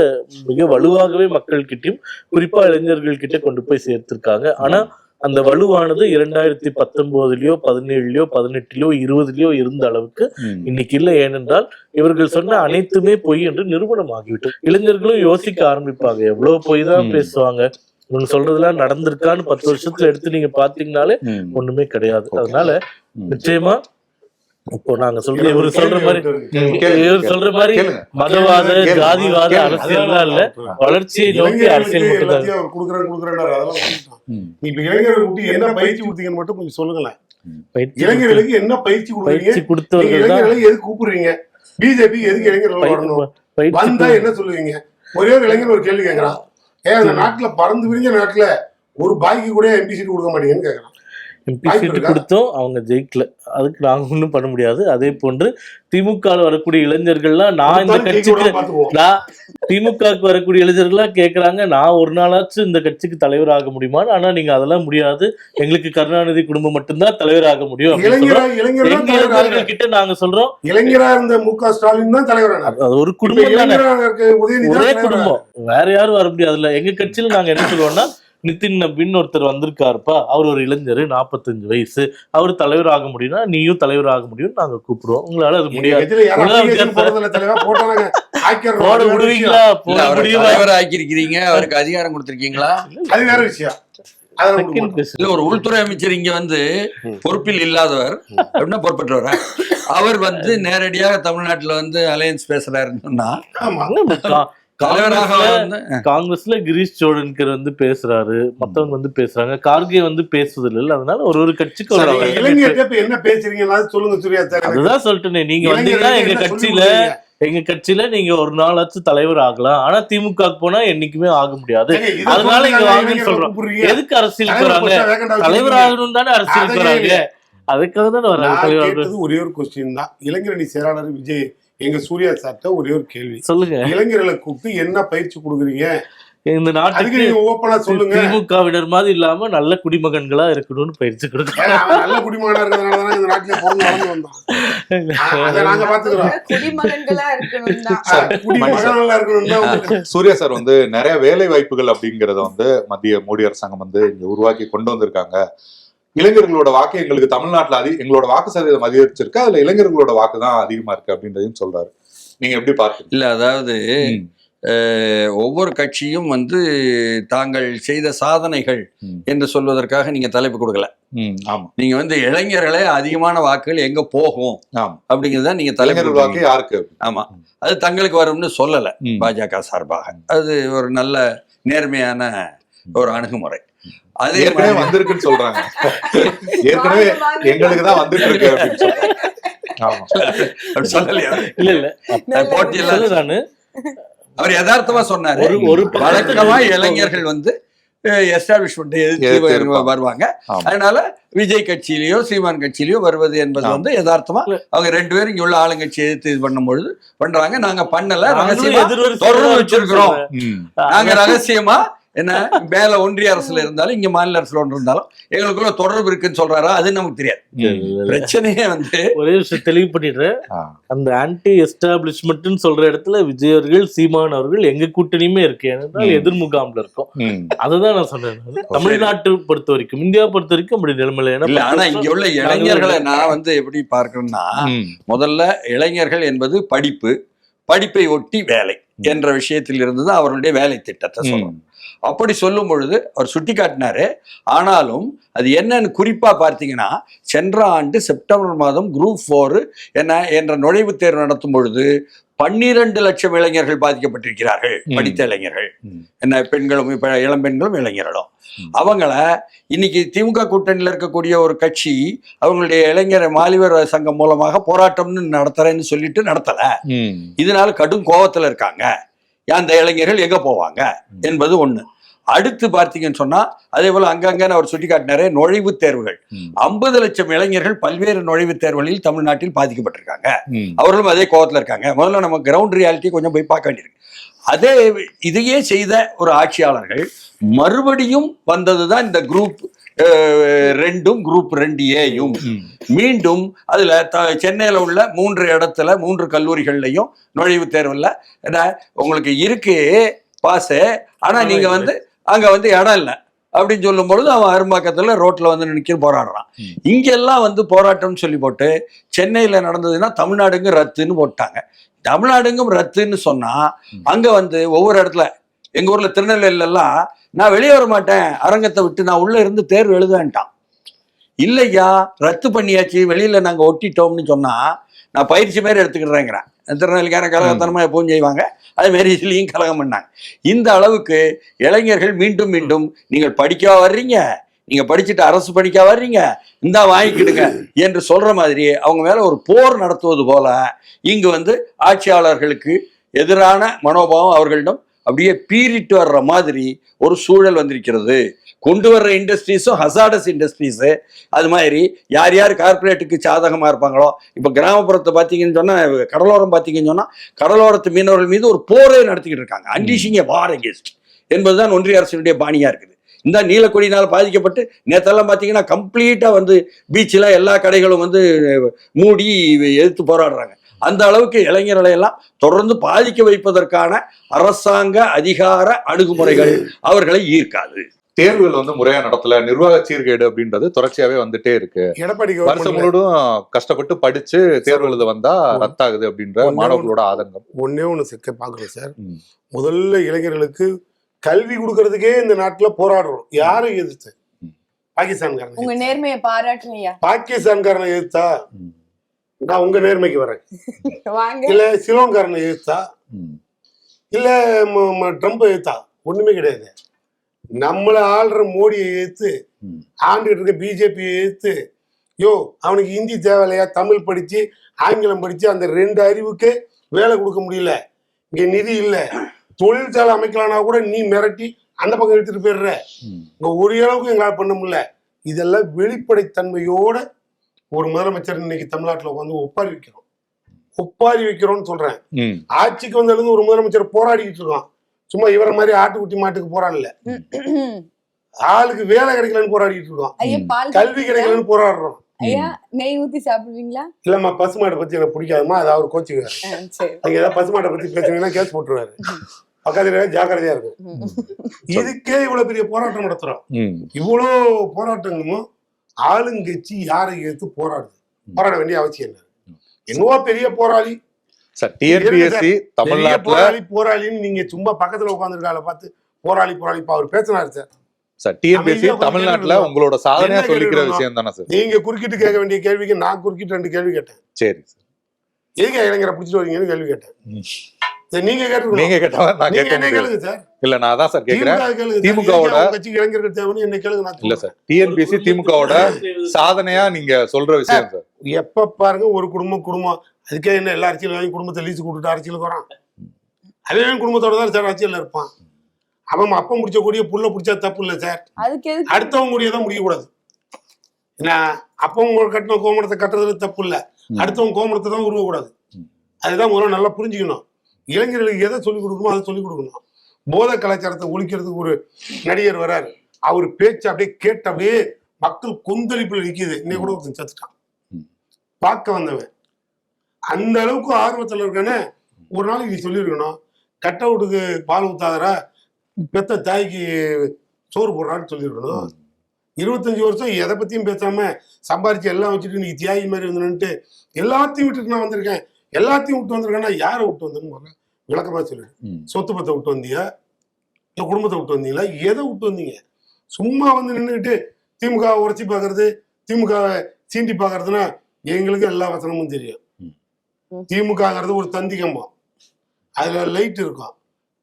மிக வலுவாகவே மக்கள் கிட்டயும் குறிப்பா இளைஞர்கள் கிட்ட கொண்டு போய் சேர்த்திருக்காங்க. ஆனா அந்த வலுவானது 2019லயோ 17லயோ 18லயோ 20லயோ இருந்த அளவுக்கு இன்னைக்கு இல்லை. ஏனென்றால் இவர்கள் சொன்ன அனைத்துமே பொய் என்று நிரூபணம் ஆகிவிட்டு இளைஞர்களும் யோசிக்க ஆரம்பிப்பாங்க. எவ்வளவு பொய் தான் பேசுவாங்க, இவங்க சொல்றதெல்லாம் நடந்திருக்கான்னு 10 வருஷத்துல எடுத்து நீங்க பாத்தீங்கன்னாலே ஒண்ணுமே கிடையாது. அதனால நிச்சயமா இப்போ நாங்க சொல்றது இவரு சொல்ற மாதிரி மதவாத ஜாதிவாத அரசியல் இல்ல, வளர்ச்சியை நோக்கி அரசியல் மட்டும்தான். இப்ப இளைஞர்களுக்கு என்ன பயிற்சி கொடுத்தீங்கன்னு மட்டும் கொஞ்சம் சொல்லுங்களேன். இளைஞர்களுக்கு என்ன பயிற்சி கொடுத்தீங்க, எதுக்கு கூப்பிடுறீங்க, பிஜேபி எதுக்கு இளைஞர்கள் வரணும், வந்தா என்ன சொல்லுவீங்க? ஒரே ஒரு இளைஞர் ஒரு கேள்வி கேட்கறான், அந்த நாட்டுல பறந்து விரிஞ்ச நாட்டுல ஒரு பாய்க்கு கூட எம்பி சீட் கொடுக்க மாட்டீங்கன்னு கேட்கறான். எம்பி சீட்டு கொடுத்தோம், அவங்க ஜெயிக்கல, அதுக்கு நாங்க ஒன்றும் பண்ண முடியாது. அதே போன்று திமுக வரக்கூடிய இளைஞர்கள்லாம் நான் இந்த கட்சிக்கு திமுகவுக்கு வரக்கூடிய இளைஞர்கள்லாம் கேட்கறாங்க, நான் ஒரு நாளாச்சும் இந்த கட்சிக்கு தலைவராக முடியுமான்னு. ஆனா நீங்க அதெல்லாம் முடியாது, எங்களுக்கு கருணாநிதி குடும்பம் மட்டும்தான் தலைவராக முடியும். இளைஞர்கள் கிட்ட நாங்க சொல்றோம், இளைஞரா இருந்த மு.க. ஸ்டாலின் தான் தலைவரானார். அது ஒரு குடும்பம் தானே, ஒரே குடும்பம், வேற யாரும் வர முடியாதுல்ல. எங்க கட்சியில நாங்க என்ன சொல்லுவோம்னா, நிதின் நபின்னு ஒருத்தர் வந்திருக்காருப்பா, அவர் ஒரு இளைஞர், 45 வயசு, அவர் தலைவர் ஆக முடியும்னா நீயும் தலைவர் ஆக முடியும் நாங்க கூப்பிடுவோம். உங்களால அது முடியாது, போட விடுவீங்களா? ஆக்கிருக்கீங்க, அவருக்கு அதிகாரம் கொடுத்திருக்கீங்களா? அது வேற விஷயம். ஒரு உள்துறை அமைச்சர் இங்க வந்து பொறுப்பில் இல்லாதவர் அப்படின்னா பொறுப்பற்றவரா? அவர் வந்து நேரடியாக தமிழ்நாட்டுல வந்து அலையன்ஸ் பேசுறாருன்னா காங்கிரஸ்ல கிரீஷ் சோடன்கர் வந்து பேசுறாரு, மத்தவங்க வந்து பேசுறாங்க, கார்கே வந்து பேசுறது இல்ல. அதனால ஒரு கட்சிக்கு என்ன பேசுறீங்க சொல்லுங்க சூர்யா. அதுதான் சொல்லிட்டேன், நீங்க வந்தீங்கன்னா எங்க கட்சியில நீங்க ஒரு நாளாச்சும் தலைவர் ஆகலாம். ஆனா திமுக போனா என்னைக்குமே ஆக முடியாது. அதனால இங்க வாங்கன்னு சொல்றோம். எதுக்கு அரசியல் போறாங்க? தலைவர் ஆகணும் தானே அரசியல் போறாங்க, அதுக்காக தானே வராங்க. ஒரே ஒரு கொஸ்டின் தான், இளைஞரணி செயலாளர் விஜய் எங்க சூர்யா சார்ட்ட ஒரே ஒரு கேள்வி, சொல்லுங்க. இளைஞர்களை கூப்பிட்டு என்ன பயிற்சி கொடுக்குறீங்க இந்த நாட்டுக்கு? ஓப்பனா சொல்லுங்க. திமுகவினர் மாதிரி இல்லாம நல்ல குடிமகன்களா இருக்கணும்னு பயிற்சி கொடுக்க, நல்ல குடிமகனா இருக்கிறதுனாலதான் இந்த நாட்டுல பிறந்து வளர்ந்து வந்தோம். நாங்க பாத்துக்கிறோம், குடிமகன்களா இருக்கணும். சூர்யா சார் வந்து நிறைய வேலை வாய்ப்புகள் அப்படிங்கறத வந்து மத்திய மோடி அரசாங்கம் வந்து இங்க உருவாக்கி கொண்டு வந்திருக்காங்க. இளைஞர்களோட வாக்கு எங்களுக்கு தமிழ்நாட்டுல எங்களோட வாக்கு சதவீதம் அதிகரிச்சிருக்கு, அதுல இளைஞர்களோட வாக்கு தான் அதிகமா இருக்கு அப்படின்றதையும் சொல்றாரு. நீங்க எப்படி பார்க்க? இல்ல, அதாவது ஒவ்வொரு கட்சியும் வந்து தாங்கள் செய்த சாதனைகள் என்று சொல்வதற்காக நீங்க தலைப்பு கொடுக்கல. நீங்க வந்து இளைஞர்களே அதிகமான வாக்குகள் எங்க போகும் அப்படிங்கிறத நீங்க தலைவர் வாக்கு யாருக்கு? ஆமா, அது தங்களுக்கு வரும்னு சொல்லல பாஜக சார்பாக. அது ஒரு நல்ல நேர்மையான ஒரு அணுகுமுறை. அது ஏற்கனவே வந்திருக்குன்னு சொல்றாங்க, ஏற்கனவே எங்களுக்கு தான் வந்துட்டு இருக்கு அப்படின்னு சொல்லலையா? இல்ல இல்ல, போட்டியெல்லாம் அவர் யதார்த்தமா சொன்னாரு. வழக்கமா இளைஞர்கள் வந்து எஸ்டாபிஷ்மெண்ட் எதிர்த்து வருவாங்க, அதனால விஜய் கட்சியிலயோ சீமான் கட்சியிலயோ வருவது என்பது வந்து யதார்த்தமா அவங்க 2 பேரும் இங்க உள்ள ஆளுங்கட்சி எதிர்த்து இது பண்ணும்பொழுது பண்றாங்க. நாங்க பண்ணல, ரகசியமா தொடர்ந்து வச்சிருக்கிறோம். நாங்க ரகசியமா என்ன மேல ஒன்றிய அரசுல இருந்தாலும் இங்க மாநில அரசுல ஒன்று இருந்தாலும் எங்களுக்குள்ள தொடர்பு இருக்குன்னு சொல்றாரா, அது நமக்கு தெரியாது. பிரச்சனையே வந்து ஒரே விஷயம் தெளிவு பண்ணிடுறேன், அந்த ஆன்டி எஸ்டாபிளிஷ்மெண்ட் சொல்ற இடத்துல விஜய் அவர்கள் சீமான் அவர்கள் எங்க கூட்டணியுமே இருக்கு, ஏனென்றால் எதிர்முகாம்ல இருக்கும். அதுதான் நான் சொன்னேன். தமிழ்நாட்டை பொறுத்த வரைக்கும், இந்தியா பொறுத்த வரைக்கும் அப்படி நிலைமையில. ஆனா இங்க உள்ள இளைஞர்களை நான் வந்து எப்படி பார்க்கணும்னா, முதல்ல இளைஞர்கள் என்பது படிப்பை ஒட்டி வேலை என்ற விஷயத்தில் இருந்துதான் அவர்களுடைய வேலை திட்டத்தை சொல்லணும். அப்படி சொல்லும் பொழுது அவர் சுட்டி காட்டினாரு. ஆனாலும் அது என்னன்னு குறிப்பா பார்த்தீங்கன்னா, சென்ற ஆண்டு செப்டம்பர் மாதம் குரூப் 4 என்ற நுழைவுத் தேர்வு நடத்தும் பொழுது 12 லட்சம் இளைஞர்கள் பாதிக்கப்பட்டிருக்கிறார்கள். படித்த இளைஞர்கள், என்ன பெண்களும், இப்ப இளம் பெண்களும் இளைஞர்களும். அவங்கள இன்னைக்கு திமுக கூட்டணியில் இருக்கக்கூடிய ஒரு கட்சி அவங்களுடைய இளைஞர் மாலிவர் சங்கம் மூலமாக போராட்டம்னு நடத்துறேன்னு சொல்லிட்டு நடத்தல. இதனால கடும் கோபத்துல இருக்காங்க. அந்த இளைஞர்கள் எங்க போவாங்க என்பது ஒண்ணு. அடுத்து பார்த்தீங்கன்னு சொன்னா, அதே போல அங்கங்க அவர் சுட்டி காட்டினாரே நுழைவுத் தேர்வுகள். 50 லட்சம் இளைஞர்கள் பல்வேறு நுழைவுத் தேர்வுகளில் தமிழ்நாட்டில் பாதிக்கப்பட்டிருக்காங்க. அவர்களும் அதே கோபத்துல இருக்காங்க. முதல்ல நம்ம கிரவுண்ட் ரியாலிட்டி கொஞ்சம் போய் பார்க்க வேண்டியிருக்கு. அதே இதையே செய்த ஒரு ஆட்சியாளர்கள் மறுபடியும் வந்ததுதான் இந்த குரூப் 2ம் குரூப் 2A-யும் மீண்டும் அதுல சென்னையில உள்ள 3 இடத்துல 3 கல்லூரிகள்லையும் நுழைவுத் தேர்வுல உங்களுக்கு இருக்கு பாசு, ஆனா நீங்க வந்து அங்க வந்து இடம் இல்லை அப்படின்னு சொல்லும் பொழுது அவன் அரும்பாக்கத்துல ரோட்ல வந்து நிற்க போராடுறான். இங்கெல்லாம் வந்து போராட்டம்னு சொல்லி போட்டு சென்னையில நடந்ததுன்னா தமிழ்நாடுங்க ரத்துன்னு போட்டாங்க. தமிழ்நாடுங்கும் ரத்துன்னு சொன்னா அங்க வந்து ஒவ்வொரு இடத்துல எங்க ஊர்ல திருநெல்வேலில எல்லாம் நான் வெளியே வர மாட்டேன் அரங்கத்தை விட்டு, நான் உள்ள இருந்து தேர்வு எழுதுவேன்ட்டான். இல்லையா ரத்து பண்ணியாச்சு வெளியில நாங்க ஒட்டிட்டோம்னு சொன்னா நான் பயிற்சி மாதிரி எடுத்துக்கிறேங்கிறேன். திருநெல்வேலிக்கான கலகத்தனமா எப்பவும் செய்வாங்க, அதே மாதிரி இதுலேயும் கலகம் பண்ணாங்க. இந்த அளவுக்கு இளைஞர்கள் மீண்டும் மீண்டும் நீங்கள் படிக்க வர்றீங்க, நீங்க படிச்சுட்டு அரசு படிக்க வர்றீங்க, இந்தா வாங்கிக்கிடுங்க என்று சொல்ற மாதிரி அவங்க மேல ஒரு போர் நடத்துவது போல இங்கு வந்து ஆட்சியாளர்களுக்கு எதிரான மனோபாவம் அவர்களிடம் அப்படியே பீறிட்டு வர்ற மாதிரி ஒரு சூழல் வந்திருக்கிறது. கொண்டு வர்ற இண்டஸ்ட்ரீஸும் ஹசார்டஸ் இண்டஸ்ட்ரீஸ். அது மாதிரி யார் யார் கார்பரேட்டுக்கு சாதகமாக இருப்பாங்களோ, இப்போ கிராமப்புறத்தை பார்த்தீங்கன்னு சொன்னால், கடலோரம் பார்த்தீங்கன்னு சொன்னால் கடலோரத்து மீனவர்கள் மீது ஒரு போரே நடத்திக்கிட்டு இருக்காங்க. அன்லீஷிங் எ வார் அகென்ஸ்ட் என்பதுதான் ஒன்றிய அரசினுடைய பாணியாக இருக்குது. இந்த நீலக்கொடியினால் பாதிக்கப்பட்டு நேற்றெல்லாம் பார்த்தீங்கன்னா கம்ப்ளீட்டாக வந்து பீச்சில் எல்லா கடைகளும் வந்து மூடி எதிர்த்து போராடுறாங்க. அந்த அளவுக்கு இளைஞர்களை எல்லாம் தொடர்ந்து பாதிக்க வைப்பதற்கான அரசாங்க அதிகார அணுகுமுறைகள் அவர்களை ஈர்க்காது. தேர்வுகள் வந்து முறையா நடத்தல, நிர்வாக சீர்கேடு அப்படின்றது தொடர்ச்சியாவே வந்துட்டே இருக்கு. எடப்பாடி வருஷம் முழுவதும் கஷ்டப்பட்டு படிச்சு தேர்வு எழுத வந்தா ரத்தாகுது அப்படின்ற மாணவர்களோட ஆதங்கம். ஒண்ணு சிக்க பாக்குறோம் சார். முதல்ல இளைஞர்களுக்கு கல்வி கொடுக்கறதுக்கே இந்த நாட்டுல போராடுறோம். யாரை எதிர்த்து? பாகிஸ்தான்காரன். உங்க நேர்மையை பாராட்டுங்கய்யா. பாகிஸ்தான்காரனை எதிர்த்தா நான் உங்க நேர்மைக்கு வரேன். இல்ல சிலோன்காரனை எதிர்த்தா, இல்ல ட்ரம்ப் எதிர்த்தா? ஒண்ணுமே கிடையாது. நம்மளை ஆள்ற மோடியை எதிர்த்து, ஆண்டுகிட்டு இருக்க பிஜேபியை எதிர்த்து, அவனுக்கு ஹிந்தி தேவையில்லையா, தமிழ் படிச்சு ஆங்கிலம் படிச்சு அந்த 2 அறிவுக்கு வேலை கொடுக்க முடியல, இங்க நிதி இல்லை, தொழிற்சாலை அமைக்கலாம்னா கூட நீ மிரட்டி அந்த பக்கம் எடுத்துட்டு போயிடுற, இங்க ஒரு அளவுக்கு எங்களால் பண்ண முடியல. இதெல்லாம் வெளிப்படைத்தன்மையோட ஒரு முதலமைச்சர் இன்னைக்கு தமிழ்நாட்டுல உட்காந்து ஒப்பாரி வைக்கிறோம்னு சொல்றேன். ஆட்சிக்கு வந்ததுல ஒரு முதலமைச்சர் போராடிக்கிட்டு இருக்கான். சும்மா இவர மாதிரி ஆட்டுக்குட்டி மாட்டுக்கு போராடல, ஆளுக்கு வேலை கிடைக்கலன்னு போராடிட்டு இருக்கோம், கல்வி கிடைக்கலன்னு போராடுறோம். ஐயா நெய் ஊத்தி சாப்பிடுவீங்களா? இல்லம்மா, பசுமாட்டை பத்தி எனக்கு பிடிக்காதுமா, அது அவர் கோச்சுக்குவாரு. நீங்க ஏதாவது பசுமாட்டை பத்தி பேசுனீங்கன்னா கேஸ் போட்டுருவாரு. பக்கத்துல ஜாக்கிரதையா இருக்கும். இதுக்கே இவ்வளவு பெரிய போராட்டம் நடத்துறோம். இவ்வளவு போராட்டங்களும் ஆளுங்கட்சி யாரை எடுத்து போராட வேண்டிய அவசியம் என்ன? என்னவோ பெரிய போராளி போராளின்னு நீங்க சும்மா பக்கத்துல உட்காந்துருக்கால பார்த்து போராளி அவர் பேசினாரு சார். டிஎன்பிஎஸ்சி தமிழ்நாட்டுல உங்களோட சாதனையா சொல்லிக்கிற விஷயம் தானே சார். நீங்க குறுக்கிட்டு கேட்க வேண்டிய கேள்விக்கு நான் குறுக்கிட்டு 2 கேள்வி கேட்டேன். சரி சார். எதுக்கு இளைஞரை பிடிச்சிட்டு வரீங்கன்னு கேள்வி கேட்டேன். நீங்க கேட்டா நான் கேட்க சார். இல்ல நான் அதான் சார் கேக்குறேன். திமுகவோட கட்சிக்கு இளைஞர்கள் தேவைன்னு என்ன கேளுங்க. இல்ல சார், டிஎன்பிஎஸ்சி திமுகவோட சாதனையா நீங்க சொல்ற விஷயம் சார். எப்ப பாருங்க ஒரு குடும்பம் அதுக்கே என்ன எல்லா அரசியல் குடும்பத்தை லீஸு கொடுத்துட்டு அரசியலுக்கு வரான். அதே குடும்பத்தோட தான் சார் அரசியல்ல இருப்பான். அவன் அப்பம் முடிச்ச கூடிய புள்ள பிடிச்சா தப்பு இல்லை சார். அடுத்தவங்க கூடியதான் முடியக்கூடாது. ஏன்னா அப்பவங்க கட்டின கோமணத்தை கட்டுறதுல தப்பு இல்லை, அடுத்தவங்க கோமணத்தை தான் உருவக்கூடாது. அதுதான் முதல்ல நல்லா புரிஞ்சுக்கணும். இளைஞர்களுக்கு எதை சொல்லிக் கொடுக்கணுமோ அதை சொல்லிக் கொடுக்கணும். போதை கலாச்சாரத்தை ஒழிக்கிறதுக்கு ஒரு நடிகர் வர்றாரு, அவர் பேச்சு அப்படியே கேட்டு அப்படியே மக்கள் கொந்தளிப்புல நிற்கிது. இன்னைக்கு கூட ஒருத்தன் செத்துட்டான், பார்க்க வந்தவன். அந்த அளவுக்கு ஆர்வத்தில் இருக்கானே. ஒரு நாளைக்கு நீ சொல்லியிருக்கணும், கட் அவுட்டுக்கு பால் ஊத்தாதரா, பெத்த தாய்க்கு சோறு போடுறான்னு சொல்லியிருக்கணும். 25 வருஷம் எதை பத்தியும் பேசாம சம்பாரிச்சு எல்லாம் வச்சுட்டு நீ தியாகி மாதிரி வந்துட்டு எல்லாத்தையும் விட்டுட்டு நான் வந்திருக்கேன், எல்லாத்தையும் விட்டு வந்திருக்கேன்னா யாரை விட்டு வந்தேன்னு விளக்கமா சொல்லு. சொத்து பத்தை விட்டு வந்தியா, இல்லை குடும்பத்தை விட்டு வந்தீங்களா, எதை விட்டு வந்தீங்க? சும்மா வந்து நின்றுக்கிட்டு திமுக உரைச்சி பார்க்கறது, திமுக சீண்டி பார்க்கறதுன்னா எங்களுக்கு எல்லா வசனமும் தெரியும். திமுகங்கிறது ஒரு தந்தி கம்பம், அதுல லைட் இருக்கும்,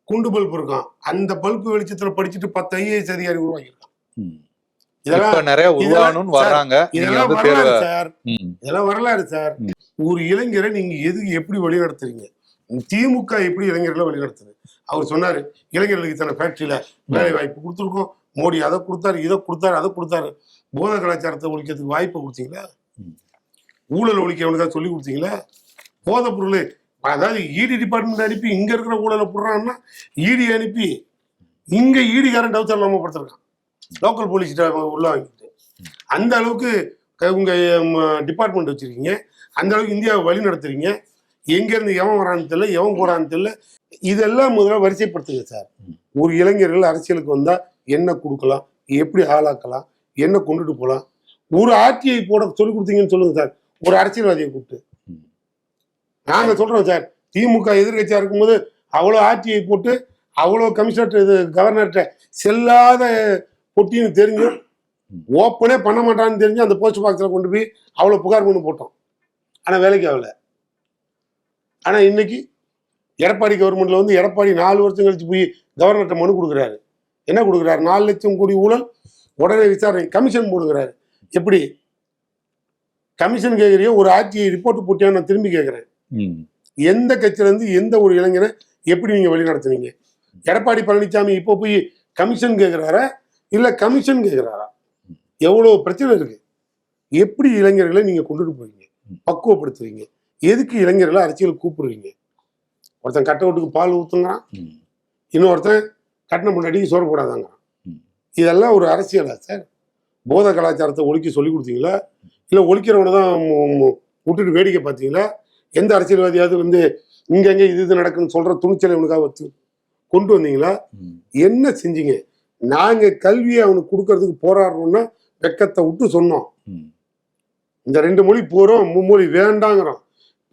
குண்டு பல்பு இருக்கும். அந்த பல்பு வெளிச்சத்துல படிச்சுட்டு 10 IAS அதிகாரி உருவாக்கியிருக்கான். இதெல்லாம் வரலாறு சார். ஒரு இளைஞரை நீங்க எப்படி வழி நடத்துறீங்க? திமுக எப்படி இளைஞர்களை வழி நடத்துது? அவர் சொன்னாரு, இளைஞர்களுக்கு இத்தனை ஃபேக்டரியில வேலை வாய்ப்பு கொடுத்துருக்கோம், மோடி அதை கொடுத்தாரு, இதை கொடுத்தாரு, அதை கொடுத்தாரு. போதை கலாச்சாரத்தை ஒழிக்கிறதுக்கு வாய்ப்பை கொடுத்தீங்களா? ஊழல் ஒழிக்கிறவனுக்காக சொல்லி கொடுத்தீங்களா? போதை பொருள் அதாவது இடி டிபார்ட்மெண்ட் அனுப்பி இங்க இருக்கிற ஊழலை போடுறான்னா இடி அனுப்பி இங்க ஈடிக்காரன் டவுசர் இல்லாம படுத்திருக்கான், லோக்கல் போலீஸ் உள்ள வாங்கிட்டு. அந்த அளவுக்கு உங்க டிபார்ட்மெண்ட் வச்சிருக்கீங்க, அந்த அளவுக்கு இந்தியாவை வழி நடத்துறீங்க. எங்க இருந்து எவன் வரான்னு தெரியல, எவன் போறான்னு தெரியல. இதெல்லாம் முதல்ல வரிசைப்படுத்துங்க சார். ஒரு இளைஞர்கள் அரசியலுக்கு வந்தா என்ன கொடுக்கலாம், எப்படி ஆளாக்கலாம், என்ன கொண்டுட்டு போகலாம். ஒரு ஆட்சியை போட சொல்லி கொடுத்தீங்கன்னு சொல்லுங்க சார், ஒரு அரசியல்வாதியை கூப்பிட்டு. நாங்க சொல்றோம் சார், திமுக எதிர்கட்சியா இருக்கும்போது அவ்வளோ ஆட்சியை போட்டு அவ்வளோ கமிஷனர் இது கவர்னர்கிட்ட செல்லாத பொட்டின்னு தெரிஞ்சும் ஓப்பனே பண்ண மாட்டான்னு தெரிஞ்சு அந்த போஸ்ட் பாக்ஸில் கொண்டு போய் அவ்வளோ புகார் பண்ணி போட்டோம். ஆனால் வேலைக்கு ஆகலை. ஆனால் இன்னைக்கு எடப்பாடி கவர்மெண்ட்ல வந்து எடப்பாடி 4 வருஷம் கழிச்சு போய் கவர்னர்கிட்ட மனு கொடுக்குறாரு. என்ன கொடுக்குறாரு? 4 லட்சம் கோடி ஊழல், உடனே விசாரணை கமிஷன் போடுங்கிறாரு. எப்படி கமிஷன் கேட்குறியோ? ஒரு ஆட்சியை ரிப்போர்ட் போட்டியா? நான் திரும்பி கேட்குறேன், எந்த கட்சியில இருந்து எந்த ஒரு இளைஞரை எப்படி நீங்க வழி நடத்துவீங்க? எடப்பாடி பழனிசாமி இப்போ போய் கமிஷன் கேட்கிறாரா இல்ல கமிஷன் கேட்கிறாரா? எவ்வளவு பிரச்சனை இருக்கு. எப்படி இளைஞர்களை நீங்க கொண்டுட்டு போவீங்க, பக்குவப்படுத்துவீங்க? எதுக்கு இளைஞர்களை அரசியல் கூப்பிடுவீங்க? ஒருத்தன் கட்ட வீட்டுக்கு பால் ஊத்துங்கிறான், இன்னொருத்தன் கட்டின முன்னாடி சோறு போடாதாங்கிறான். இதெல்லாம் ஒரு அரசியலா சார்? போத கலாச்சாரத்தை ஒழிக்க சொல்லி கொடுத்தீங்களா, இல்ல ஒழிக்கிறவனை தான் விட்டுட்டு வேடிக்கை பார்த்தீங்களா? எந்த அரசியல்வாதியாவது வந்து இங்கங்க இது நடக்குன்னு சொல்ற துணிச்சலை உனக்காக வச்சு கொண்டு வந்தீங்களா? என்ன செஞ்சீங்க? நாங்க கல்வியை அவனுக்கு கொடுக்கறதுக்கு போராடுறோம்னா வெக்கத்தை விட்டு சொன்னோம். இந்த 2 மொழி போறோம், 3 மொழி வேண்டாங்கிறோம்.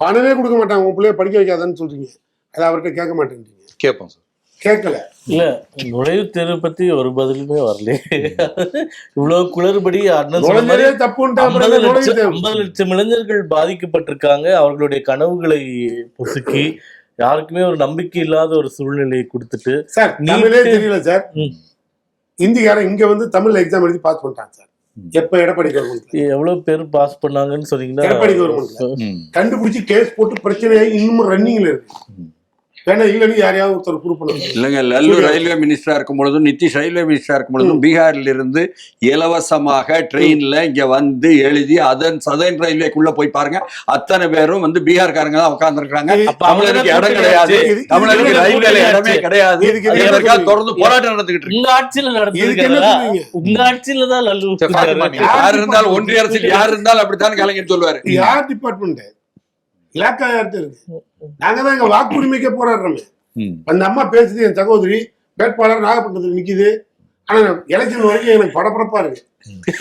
பணமே கொடுக்க மாட்டாங்க, உன் பிள்ளைய படிக்க வைக்காதான்னு சொல்றீங்க. அதை அவர்கிட்ட கேட்க மாட்டேன்றீங்க. கேட்போம் சார். கேட்கல. இல்ல, நுழைவுத் தேர்வு பத்தி ஒரு பதிலுமே வரல. இவ்வளவு குளறுபடி தப்பு. 50 லட்சம் இளைஞர்கள் பாதிக்கப்பட்டிருக்காங்க. அவர்களுடைய கனவுகளை பொசுக்கி யாருக்குமே ஒரு நம்பிக்கை இல்லாத ஒரு சூழ்நிலையை கொடுத்துட்டு சார், தமிழே தெரியல சார். இந்திக்காரன் இங்க வந்து தமிழ்ல எக்ஸாம் எழுதி பாஸ் பண்ணிட்டான் சார். எப்ப? எடப்பாடி கவர்மெண்ட். எவ்வளவு பேர் பாஸ் பண்ணாங்கன்னு சொன்னீங்கன்னா, எடப்பாடி கவர்மெண்ட் கண்டுபிடிச்சு கேஸ் போட்டு பிரச்சனையை இன்னும் ரன்னிங்ல இருக்கு. வேணா இல்லைன்னு யாரையாவது ஒருத்தர் ப்ரூவ் பண்ணுங்க. இல்லைங்க, லல்லு ரயில்வே மினிஸ்டரா இருக்கும் பொழுதும் நிதிஷ் ரயில்வே மினிஸ்டரா இருக்கும் பொழுதும் பீகார்ல இருந்து இலவசமாக ட்ரெயின்ல இங்க வந்து எழுதி அதன் சதன் ரயில்வேக்குள்ள போய் பாருங்க, அத்தனை பேரும் வந்து பீகார்காரங்க தான் உட்கார்ந்துருக்காங்க. தமிழருக்கு இடம் கிடையாது, தமிழருக்கு ரயில்வேல இடமே கிடையாது. தொடர்ந்து போராட்டம் நடந்துகிட்டு இருக்கு. உங்க ஆட்சியில நடந்தது, உங்க ஆட்சியில தான் லல்லு. யார் இருந்தாலும் ஒன்றிய அரசில் யார் இருந்தாலும் அப்படித்தான் கலைஞர் சொல்லுவாரு. யார் டிபார்ட்மெண்ட் இலாக்கா யார்கிட்ட இருக்கு? நாங்க தான் எங்க வாக்குரிமைக்கே போராடுறோமே. அந்த அம்மா பேசுது, என் சகோதரி வேட்பாளர் நாகப்பட்டினத்துல நிக்குது. ஆனா எலெக்ஷன் வரைக்கும் எனக்கு படப்படப்பா இருக்கு.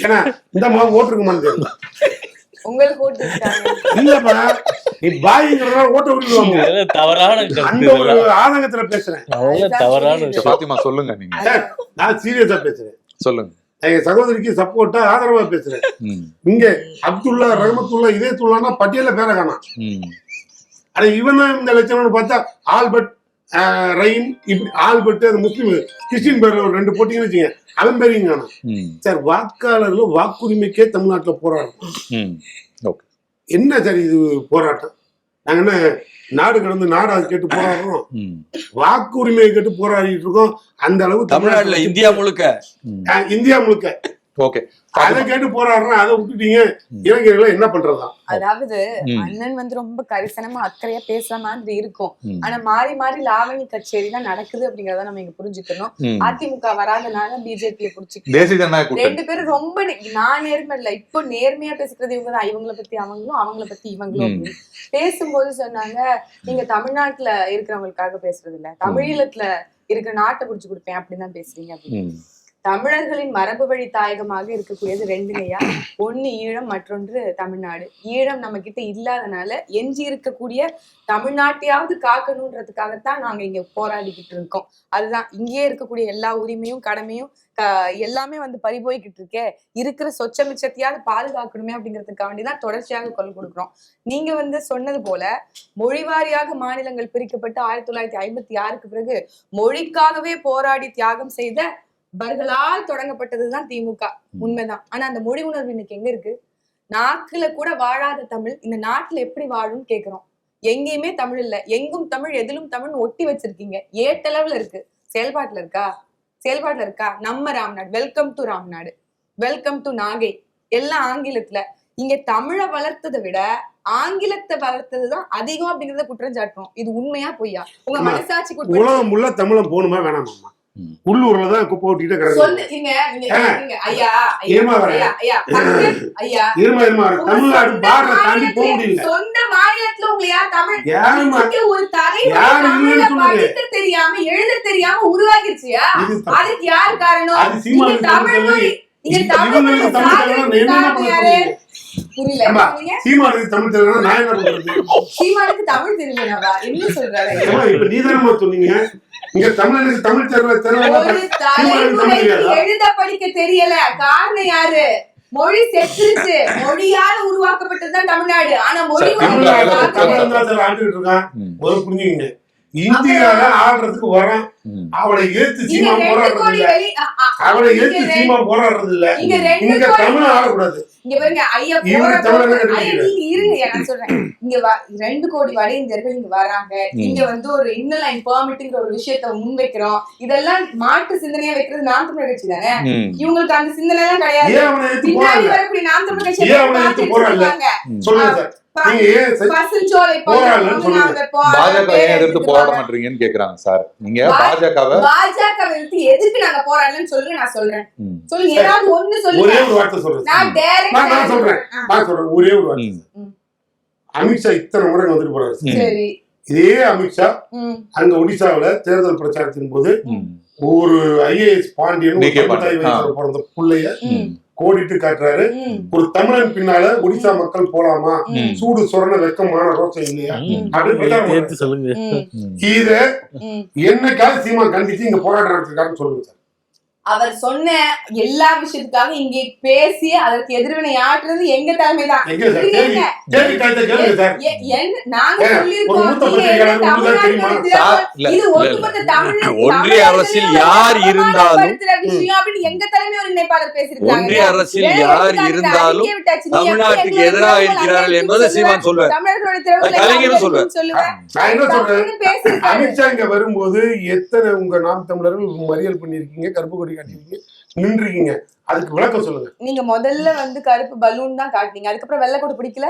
ஏன்னா இந்த அம்மா ஓட்டுருக்குமான்னு தெரியல. உங்களுக்கு ஓட்டு இல்லப்பா, நீ பாய்ங்கிறதா ஓட்ட விட்டுருவாங்க. தவறான அந்த ஒரு ஆதங்கத்துல பேசுறேன். தவறான பாத்திமா சொல்லுங்க. நீங்க நான் சீரியஸா பேசுறேன். சொல்லுங்க. எங்க சகோதரிக்கு சப்போர்ட்டா ஆதரவா பேசுறேன். இங்க அப்துல்லா, ரஹமத்துல்லா, இதயத்துல்லான்னா பட்டியல பேர காணாம். ஆனா இவன் இந்த லட்சணம்னு பார்த்தா ஆல்பர்ட், ரஹீம், இப்படி ஆல்பர்ட் அந்த முஸ்லீம் கிறிஸ்டின் பேர்ல ஒரு 2 போட்டிங்கன்னு வச்சுங்க, அவன் பேரையும் காணும். சார், வாக்காளர்கள் வாக்குரிமைக்கே தமிழ்நாட்டுல போராட்டம். என்ன சார் இது போராட்டம்? நாங்க என்ன நாடு கடந்து நாடு அதை கேட்டு போராடுறோம்? வாக்குரிமையை கேட்டு போராடிட்டு இருக்கோம். அந்த அளவு தமிழ்நாட்டுல இந்தியா முழுக்க ஓகே, அதை கேட்டு போராடுறேன், அதை விட்டுட்டீங்க. இளைஞர்களை என்ன பண்றதா? அதாவது அண்ணன் வந்து ரொம்ப கரிசனமா அக்கறையா பேசுற மாதிரி இருக்கும். ஆனா மாறி மாறி லாவணி கச்சேரி தான் நடக்குது அப்படிங்கறத நம்ம இங்க புரிஞ்சுக்கணும். அதிமுக வராதனால பிஜேபியை புடிச்சு 2 பேரும் ரொம்ப நான் நேர்மை இல்ல, இப்போ நேர்மையா பேசுறது இவங்கதான். இவங்களை பத்தி அவங்களும், அவங்கள பத்தி இவங்களும் பேசும்போது சொன்னாங்க, நீங்க தமிழ்நாட்டுல இருக்கிறவங்களுக்காக பேசுறது இல்ல, தமிழீழத்துல இருக்கிற நாட்டை புடிச்சு கொடுப்பேன் அப்படின்னு தான் பேசுறீங்க அப்படின்னு. தமிழர்களின் மரபு வழி தாயகமாக இருக்கக்கூடியது 2ங்கய்யா. 1 ஈழம், மற்றொன்று தமிழ்நாடு. ஈழம் நம்ம கிட்ட இல்லாதனால எஞ்சி இருக்கக்கூடிய தமிழ்நாட்டையாவது காக்கணும்ன்றதுக்காகத்தான் நாங்க இங்க போராடிக்கிட்டு இருக்கோம். அதுதான் இங்கேயே இருக்கக்கூடிய எல்லா உரிமையும் கடமையும் எல்லாமே வந்து பறிபோய்கிட்டு இருக்கே, இருக்கிற சொச்ச மிச்சத்தையாவது பாதுகாக்கணுமே அப்படிங்கிறதுக்காக வேண்டிதான் தொடர்ச்சியாக குரல் கொடுக்குறோம். நீங்க வந்து சொன்னது போல மொழிவாரியாக மாநிலங்கள் பிரிக்கப்பட்டு 1956க்கு பிறகு மொழிக்காகவே போராடி தியாகம் செய்த பர்களால் தொடங்கப்பட்டதுதான் திமுக. உண்மைதான். ஆனா அந்த மொழி உணர்வு இன்னைக்கு எங்க இருக்கு? நாக்குல கூட வாழாத தமிழ் இந்த நாட்டுல எப்படி வாழும்னு கேக்குறோம். எங்கேயுமே தமிழ் இல்ல, எங்கும் தமிழ் எதிலும் தமிழ் ஒட்டி வச்சிருக்கீங்க. ஏட்டளவுல இருக்கு, செயல்பாட்டுல இருக்கா? நம்ம Ramnad, welcome to Ramnad, welcome to Nagai, எல்லாம் ஆங்கிலத்துல. இங்க தமிழை வளர்த்ததை விட ஆங்கிலத்தை வளர்த்ததுதான் அதிகம் அப்படிங்கறத குற்றம் சாட்டுறோம். இது உண்மையா பொய்யா? உங்க ஆமா. மனசாட்சிக்கு உலகம் உள்ள தமிழன் போகணுமா வேணாமா? உள்ளூர்லதான் குப்பை ஓட்டிட்டு சொல்லு. கிடக்கு. ஐயா இருமா வரேன். ஐயா ஐயா இருமா தமிழ்நாடு பார்டரை தாண்டி போக முடியல. சொந்த மாநிலத்துல உங்களை யார் தமிழ் யாருமா ஒரு தலைவர் யாரு தமிழ இல்லைன்னு சொல்லுங்க. படிக்க தெரியாம எழுத தெரியாம உருவாக்கிருச்சியா? அதுக்கு யார் காரணம்? அது சீமானுக்கு தமிழ் மொழி நீங்க தமிழ் மொழி புரியல. சீமானுக்கு தமிழ் தெரியல, நான் என்ன பண்றது? சீமானுக்கு தமிழ் தெரியலவா? என்ன சொல்றாரு? இப்ப நீதானமா சொன்னீங்க இங்க தமிழனுக்கு தமிழ் தெரியல ஒரு தலைமுறைக்கு எழுத படிக்க தெரியல. காரணம் யாரு? மொழி செத்துருச்சு. மொழியால உருவாக்கப்பட்டதுதான் தமிழ்நாடு. ஆனா மொழி ஆண்டுகிட்டு இருக்கான். ஒரு புரிஞ்சுங்க, இந்தியால ஆடுறதுக்கு வரான். அவளை ஏத்து சீமா போராடுறது இல்ல. அவளை ஏத்து சீமா போராடுறது இல்ல. இங்க தமிழ் ஆடக்கூடாது. இங்க பாருங்க ஐயா, இருங்க நான் சொல்றேன். இங்க 2 கோடி வட இந்தியர்கள் இங்க வராங்க. இங்க வந்து ஒரு இன்னலைன் பெர்மிட்ங்கிற ஒரு விஷயத்த முன்வைக்கிறோம். இதெல்லாம் மாற்று சிந்தனையா வைக்கிறது நாம் தமிழர் கட்சி தானே. இவங்களுக்கு அந்த சிந்தனை எல்லாம் கிடையாது. பின்னாடி வரக்கூடிய நாம் தமிழர் கட்சி சொல்லுங்க பாஜக எதிர்த்து போராட மாட்டீங்கன்னு கேக்குறாங்க சார். நீங்க பாஜக எதிர்த்து நாங்க போராடலன்னு சொல்லுங்க. நான் சொல்றேன். சொல்லுங்க, ஏதாவது ஒண்ணு சொல்லுங்க. ஒரே ஒரு வார்த்தை சொல்றேன். நான் சொல்றேன் ஒரே ஒரு வார்த்தை. அமித்ஷா இத்தனை முறை வந்துட்டு போறாரு. சரி, இதே அமித்ஷா அங்க ஒடிசாவில தேர்தல் பிரச்சாரத்தின் போது ஒரு IAS பாண்டியன் பிறந்த பிள்ளைய கோடிட்டு காட்டுறாரு. ஒரு தமிழன் பின்னால ஒடிசா மக்கள் போலாமா, சூடு சொரண வெக்கமான ரோசம் இல்லையா அப்படின்னு சொல்லுங்க. இத என்னைக்காவது சீமா கண்டிச்சு இங்க போராட்டம் நடத்திருக்காருன்னு சொல்லுங்க சார். அவர் சொன்ன எல்லா விஷயத்துக்காக இங்கே பேசி அதற்கு எதிர்வினை ஆற்றுறது எங்க தலைமைதான். ஒன்றிய அரசில் யார் இருந்தாலும் எங்க தலைமை ஒரு நினைப்பாளர் பேசியிருக்காங்க. ஒன்றிய அரசில் யார் இருந்தாலும் தமிழ்நாட்டுக்கு எதிராக இருக்கிறார்கள் என்பதை சீமான் சொல்லுவார். கலைஞரும் சொல்லுவார். அமித்ஷா இங்க வரும்போது எத்தனை உங்க நாம் தமிழர்கள் மறியல் பண்ணிருக்கீங்க, கருப்பு கொடி காட்டிருக்கீங்க, நின்றுருக்கீங்க, அதுக்கு விளக்கம் சொல்லுங்க. நீங்க முதல்ல வந்து கருப்பு பலூன் தான் காட்டினீங்க, அதுக்கப்புறம் வெள்ளை கொடி பிடிக்கல.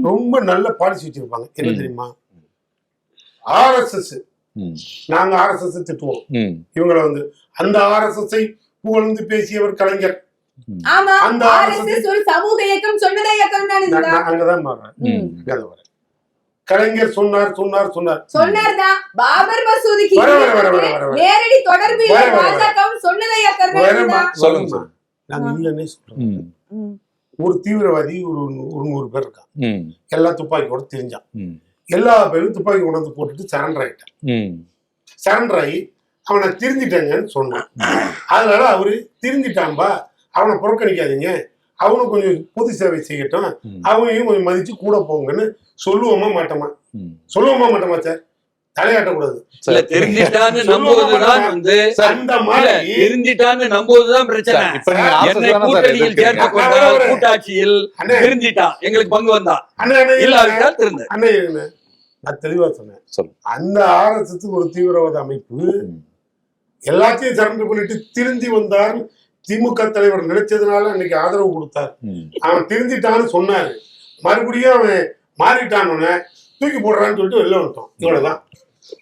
ரொம்ப நல்ல பாலிசி வச்சிருப்பாங்க. என்ன தெரியுமா? RSS நாங்க RSS திட்டுவோம். இவங்களை வந்து அந்த RSS புகழ்ந்து பேசியவர் கலைஞர். அந்த RSS ஒரு சமூக இயக்கம், சொன்னதே இயக்கம். அங்கதான் மாறேன். கலைஞர் சொன்னார்தான். பாபர் மசூதிக்கு நேரடி தொடர்பு இல்லை, பாஜகவும் சொன்னதே சொல்லுங்க. நாங்க இல்லன்னே சொல்றோம். ஒரு தீவிரவாதி ஒரு 100 பேர் இருக்கான். எல்லா துப்பாக்கியோட தெரிஞ்சான். எல்லா பேரும் துப்பாக்கி கொண்டு வந்து போட்டுட்டு சரண்டர் ஆயிட்டான். சரண்டர் ஆகி அவனை திருந்திட்டாங்கன்னு சொன்னான். அதனால அவரு திருந்திட்டான்பா, அவனை புறக்கணிக்காதீங்க, அவனும் கொஞ்சம் பொது சேவை செய்யட்டும், அவனையும் கொஞ்சம் மதிச்சு கூட போங்கன்னு சொல்லுவோமா மாட்டோமா? சொல்லுவோமா மாட்டோமா சார்? தலையாட்டக்கூடாது. தெரிஞ்சிட்டான்னு நம்புவதுதான் வந்து அந்த மாதிரி தெரிஞ்சிட்டான்னு நம்புவதுதான் பிரச்சனை. கூட்டணியில் சேர்த்துக் கொண்டால் கூட்டாட்சியில் தெரிஞ்சிட்டான் எங்களுக்கு பங்கு வந்தா இல்லாவிட்டால் திருந்த. நான் தெளிவா சொன்னேன். அந்த RSS ஒரு தீவிரவாத அமைப்பு எல்லாத்தையும் சரண்டர் பண்ணிட்டு திருந்தி வந்தார். திமுக தலைவர் நினைச்சதுனால அன்னைக்கு ஆதரவு கொடுத்தார். அவன் திருந்திட்டான்னு சொன்னாரு. மறுபடியும் அவன் மாறிட்டான்னு தூக்கி போடுறான்னு சொல்லிட்டு வெளில வந்துட்டோம். இவ்வளவுதான்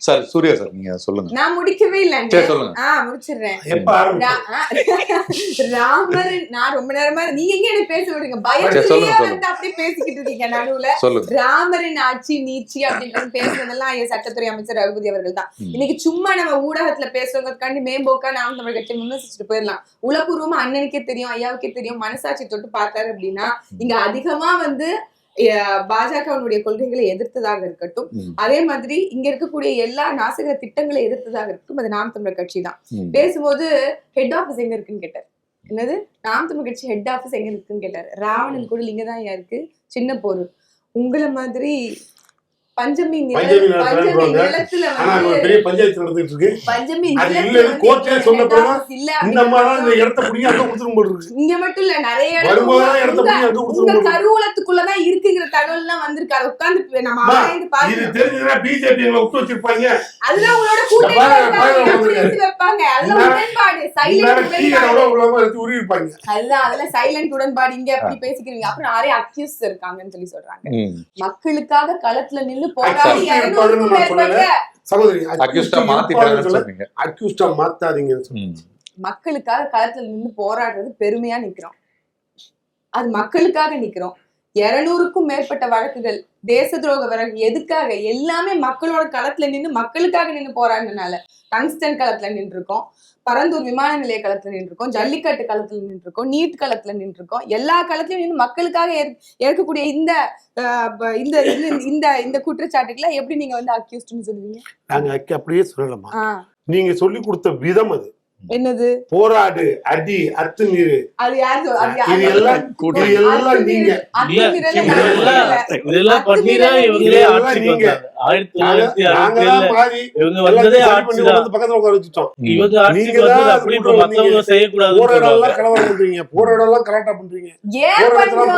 சார். சூர்யா சார் நீங்க சொல்லுங்க. நான் முடிக்கவே இல்லை. முடிச்சிடுறேன். ராமர் நான் ரொம்ப நேரமா நீங்க எங்க என்ன பேச விடுங்க, பயத்திலேயே வந்து அப்படியே பேசிக்கிட்டு இருக்கீங்க நடுவுல. ராமரின் ஆட்சி நீட்சி அப்படின்னு பேசுறதெல்லாம் சட்டத்துறை அமைச்சர் ரகுபதி அவர்கள் தான். இன்னைக்கு சும்மா நம்ம ஊடகத்துல பேசுறதுக்காண்டி மேம்போக்கா நாம் தமிழ் கட்சி விமர்சிச்சுட்டு போயிடலாம். உளப்பூர்வமா அண்ணனுக்கே தெரியும், ஐயாவுக்கே தெரியும், மனசாட்சி தொட்டு பார்த்தாரு அப்படின்னா இங்க அதிகமா வந்து பாஜகவினுடைய கொள்கைகளை எதிர்த்ததாக இருக்கட்டும், அதே மாதிரி இங்க இருக்கக்கூடிய எல்லா நாசகர திட்டங்களை எதிர்த்ததாக இருக்கட்டும், அது நாம் தமிழர் கட்சி தான். பேசும்போது ஹெட் ஆபீஸ் எங்க இருக்குன்னு கேட்டார். என்னது நாம் தமிழ் கட்சி ஹெட் ஆபீஸ் எங்க இருக்குன்னு கேட்டாரு. ராவணன் கூட இங்கதான் இருக்கு, சின்ன போர். உங்களை மாதிரி பஞ்சமி நிலத்துல ஆனா அங்க ஒரு பெரிய பஞ்சாயத்து நடந்துட்டு இருக்கு. பஞ்சமி அது இல்ல கோர்ட்ல சொன்ன பிறகு இந்த மாதிரி இந்த இடத்த புடிங்க அங்க கொடுத்துரும் போல இருக்கு. இங்க மட்டும் இல்ல நிறைய வரும்போது இடத்த புடிங்க அங்க கொடுத்துரும் போல இருக்கு. கருவூலத்துக்குள்ளதான் இருக்குங்கிற தகவல் எல்லாம் வந்திருக்கு. அதை உட்கார்ந்து நம்ம ஆராய்ந்து இது பாருங்க. தெரிஞ்சதுன்னா பிஜேபி எங்களை விட்டு வச்சிருப்பாங்க. அதுதான் உங்களோட கூட்டணி வைப்பாங்க. அதெல்லாம் உடன்பாடு சைலண்ட் உருவி இருப்பாங்க. அதுதான் அதுல சைலண்ட் உடன்பாடு. இங்க அப்படி பேசிக்கிறீங்க. அப்புறம் நிறைய அக்யூஸ் இருக்காங்கன்னு சொல்லி சொல்றாங்க. மக்களுக்காக களத்துல நின்னு போராடி 200க்கும் மேற்பட்ட சகோதரி அக்யூஸ்டா மாத்திட்டாங்கன்னு சொன்னீங்க. அக்யூஸ்டா மாத்தாதீங்கன்னு சொன்னீங்க. மக்களுக்காக களத்துல நின்னு போராடுறது பெருமையா நிக்கிறோம். அது மக்களுக்காக நிக்கிறோம். 200க்கும் மேற்பட்ட வழக்குகள், தேச துரோக வழக்கு எதுக்காக? எல்லாமே மக்களோட களத்துல நின்று மக்களுக்காக நின்று போராடினால. டங்ஸ்டன் களத்துல நின்று இருக்கோம், பரந்தூர் விமான நிலைய களத்துல நின்று இருக்கோம், ஜல்லிக்கட்டு களத்துல நின்று இருக்கோம், நீட் களத்துல நின்று இருக்கோம். எல்லா களத்திலயும் நின்று மக்களுக்காக ஏற்கக்கூடிய இந்த இந்த இந்த இந்த குற்றச்சாட்டுகளை எப்படி நீங்க வந்து அக்யூஸ்ட்னு சொல்லுவீங்க? நாங்க அப்படியே சொல்லலாமா? நீங்க சொல்லி கொடுத்த விதம் அது என்னது? போராடு, அடி, அத்துமீறு. அது யார் இதெல்லாம் நீங்க இதெல்லாம் பண்ணிதான் இவங்களே ஆட்சிக்கு வந்தாங்க. 1967 இவங்க வந்ததே ஆட்சிதான். பக்கத்துல உட்கார வச்சுட்டோம். இவங்க ஆட்சிக்கு வந்து அப்படி இப்ப மத்தவங்க செய்யக்கூடாது. போராடெல்லாம் கலவரம் பண்றீங்க, போராடெல்லாம் கலாட்டா பண்றீங்க. ஏன் பண்றோம்?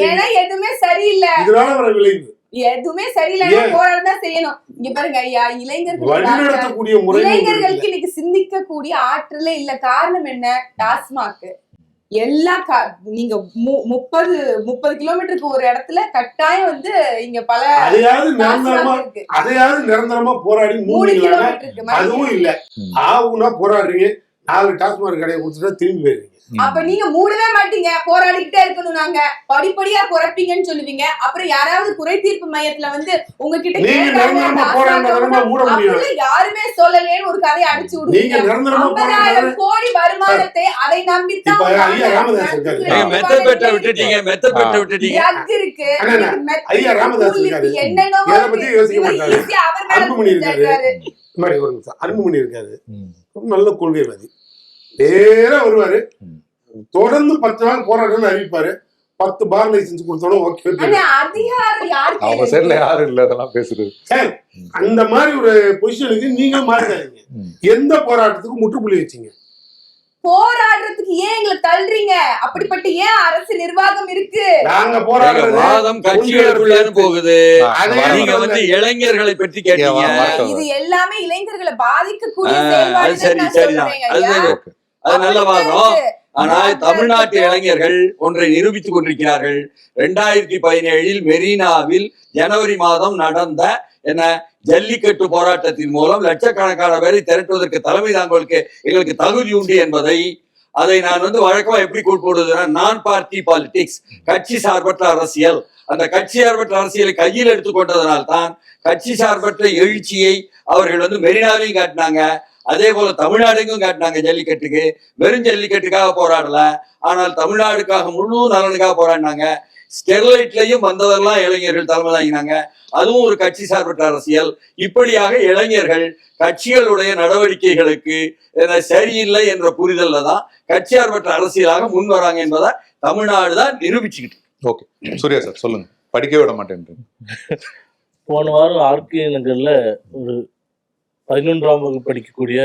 ஏன்னா எதுவுமே சரியில்லை. இதனால வர விளைவு எதுவுமே சரியில்லைன்னா போராடதான் செய்யணும். இங்க பாருங்க ஐயா, இளைஞர்களுக்கு இன்னைக்கு சிந்திக்கக்கூடிய ஆற்றலே இல்ல. காரணம் என்ன? டாஸ்மாக். எல்லா நீங்க 30 கிலோமீட்டருக்கு ஒரு இடத்துல கட்டாயம் வந்து இங்க பல அதையாவது நிரந்தரமா போராடி 3 கிலோமீட்டருக்கு அதுவும் இல்ல. ஆகுனா போராடுறீங்க, 4 டாஸ்மாக் கடையை கொடுத்துட்டா திரும்பி போயிருவீங்க. அப்ப நீங்க மூடவே மாட்டீங்க, போராடிக்கிட்டே இருக்கணும். நாங்க படிப்படியா குறைப்பீங்கன்னு சொல்லுவீங்க. அப்புறம் யாராவது குறை தீர்ப்பு மையத்துல வந்து உங்ககிட்ட யாருமே சொல்லலேன்னு ஒரு கதையை அடிச்சு விடுவீங்க. 50,000 கோடி வருமானத்தை அதை நம்பித்தான் அன்புமணி இருக்காரு, நல்ல கொள்கைவாதி. நேரா வருவாரு, தொடர்ந்து 10 நாள் போராட்டம் அறிவிப்பாரு. 10 பார் லைசன்ஸ் கொடுத்தாலும் ஓகே. அவங்க சைடுல யாரும் இல்ல அதெல்லாம் பேசுறது. அந்த மாதிரி ஒரு பொசிஷனுக்கு நீங்க மாறிடாதீங்க. எந்த போராட்டத்துக்கு முற்றுப்புள்ளி வச்சீங்க? போராடுறதுக்கு ஏன் எங்களை தள்ளுறீங்க? அப்படிப்பட்ட ஏன் அரசு நிர்வாகம் இருக்கு? நாங்க போராடுறது கட்சிகளுக்குள்ளேன்னு போகுது. நீங்க வந்து இளைஞர்களை பற்றி கேட்டீங்க. இது எல்லாமே இளைஞர்களை பாதிக்கக்கூடிய அது நல்ல வாதம். ஆனால் தமிழ்நாட்டு இளைஞர்கள் ஒன்றை நிரூபித்துக் கொண்டிருக்கிறார்கள். 2017 மெரினாவில் ஜனவரி மாதம் நடந்த ஜல்லிக்கட்டு போராட்டத்தின் மூலம் லட்சக்கணக்கான பேரை திரட்டுவதற்கு தலைமை தாங்களுக்கு எங்களுக்கு தகுதி உண்டு என்பதை அதை நான் வந்து வழக்கமா எப்படி கூட்படுவதுன்னா, நான் பார்ட்டி பாலிடிக்ஸ், கட்சி சார்பற்ற அரசியல். அந்த கட்சி சார்பற்ற அரசியலை கையில் எடுத்துக்கொண்டதனால் தான் கட்சி சார்பற்ற எழுச்சியை அவர்கள் வந்து மெரினாவையும் காட்டினாங்க. அதே போல தமிழ்நாடுக்கும் காட்டினாங்க. ஜல்லிக்கட்டுக்கு வெறும் ஜல்லிக்கட்டுக்காக போராடல, ஆனால் தமிழ்நாடுக்காக முழு நலனுக்காக போராடினாங்க. ஸ்டெர்லைட்லயும் வந்ததெல்லாம் இளைஞர்கள் தலைமை தாங்கினாங்க. அதுவும் ஒரு கட்சி சார்பற்ற அரசியல். இப்படியாக இளைஞர்கள் கட்சிகளுடைய நடவடிக்கைகளுக்கு சரியில்லை என்ற புரிதல்ல தான் கட்சி சார்பற்ற அரசியலாக முன் வராங்க என்பதை தமிழ்நாடு தான் நிரூபிச்சுக்கிட்டு. ஓகே, சூர்யா சார் சொல்லுங்க. படிக்க விட மாட்டேன். போன வாரம் ஆர்கே நகர்ல ஒரு 11ஆம் வகுப்பு படிக்கக்கூடிய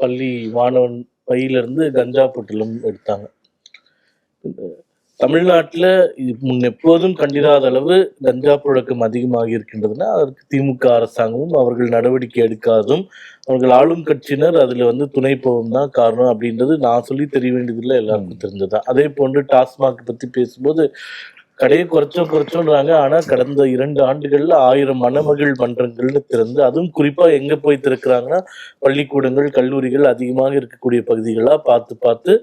பள்ளி மாணவன் பையிலிருந்து கஞ்சா பொட்டலம் எடுத்தாங்க. தமிழ்நாட்டில் எப்போதும் கண்டிராத அளவு கஞ்சா புழக்கம் அதிகமாக இருக்கின்றதுன்னா அதற்கு திமுக அரசாங்கமும் அவர்கள் நடவடிக்கை எடுக்காதும் அவர்கள் ஆளும் கட்சியினர் அதில் வந்து துணை போகும் தான் காரணம் அப்படின்றது நான் சொல்லி தெரிய வேண்டியதில்லை, எல்லாருக்கும் தெரிஞ்சதுதான். அதே போன்று டாஸ்மாக் பற்றி பேசும்போது கடையை குறைச்சோன்றாங்க. ஆனா கடந்த 2 ஆண்டுகள்ல 1000 மணமகள் மன்றங்கள்னு திறந்து, அதுவும் குறிப்பா எங்க போய் திறக்கிறாங்கன்னா பள்ளிக்கூடங்கள் கல்லூரிகள் அதிகமாக இருக்கக்கூடிய பகுதிகளா பார்த்து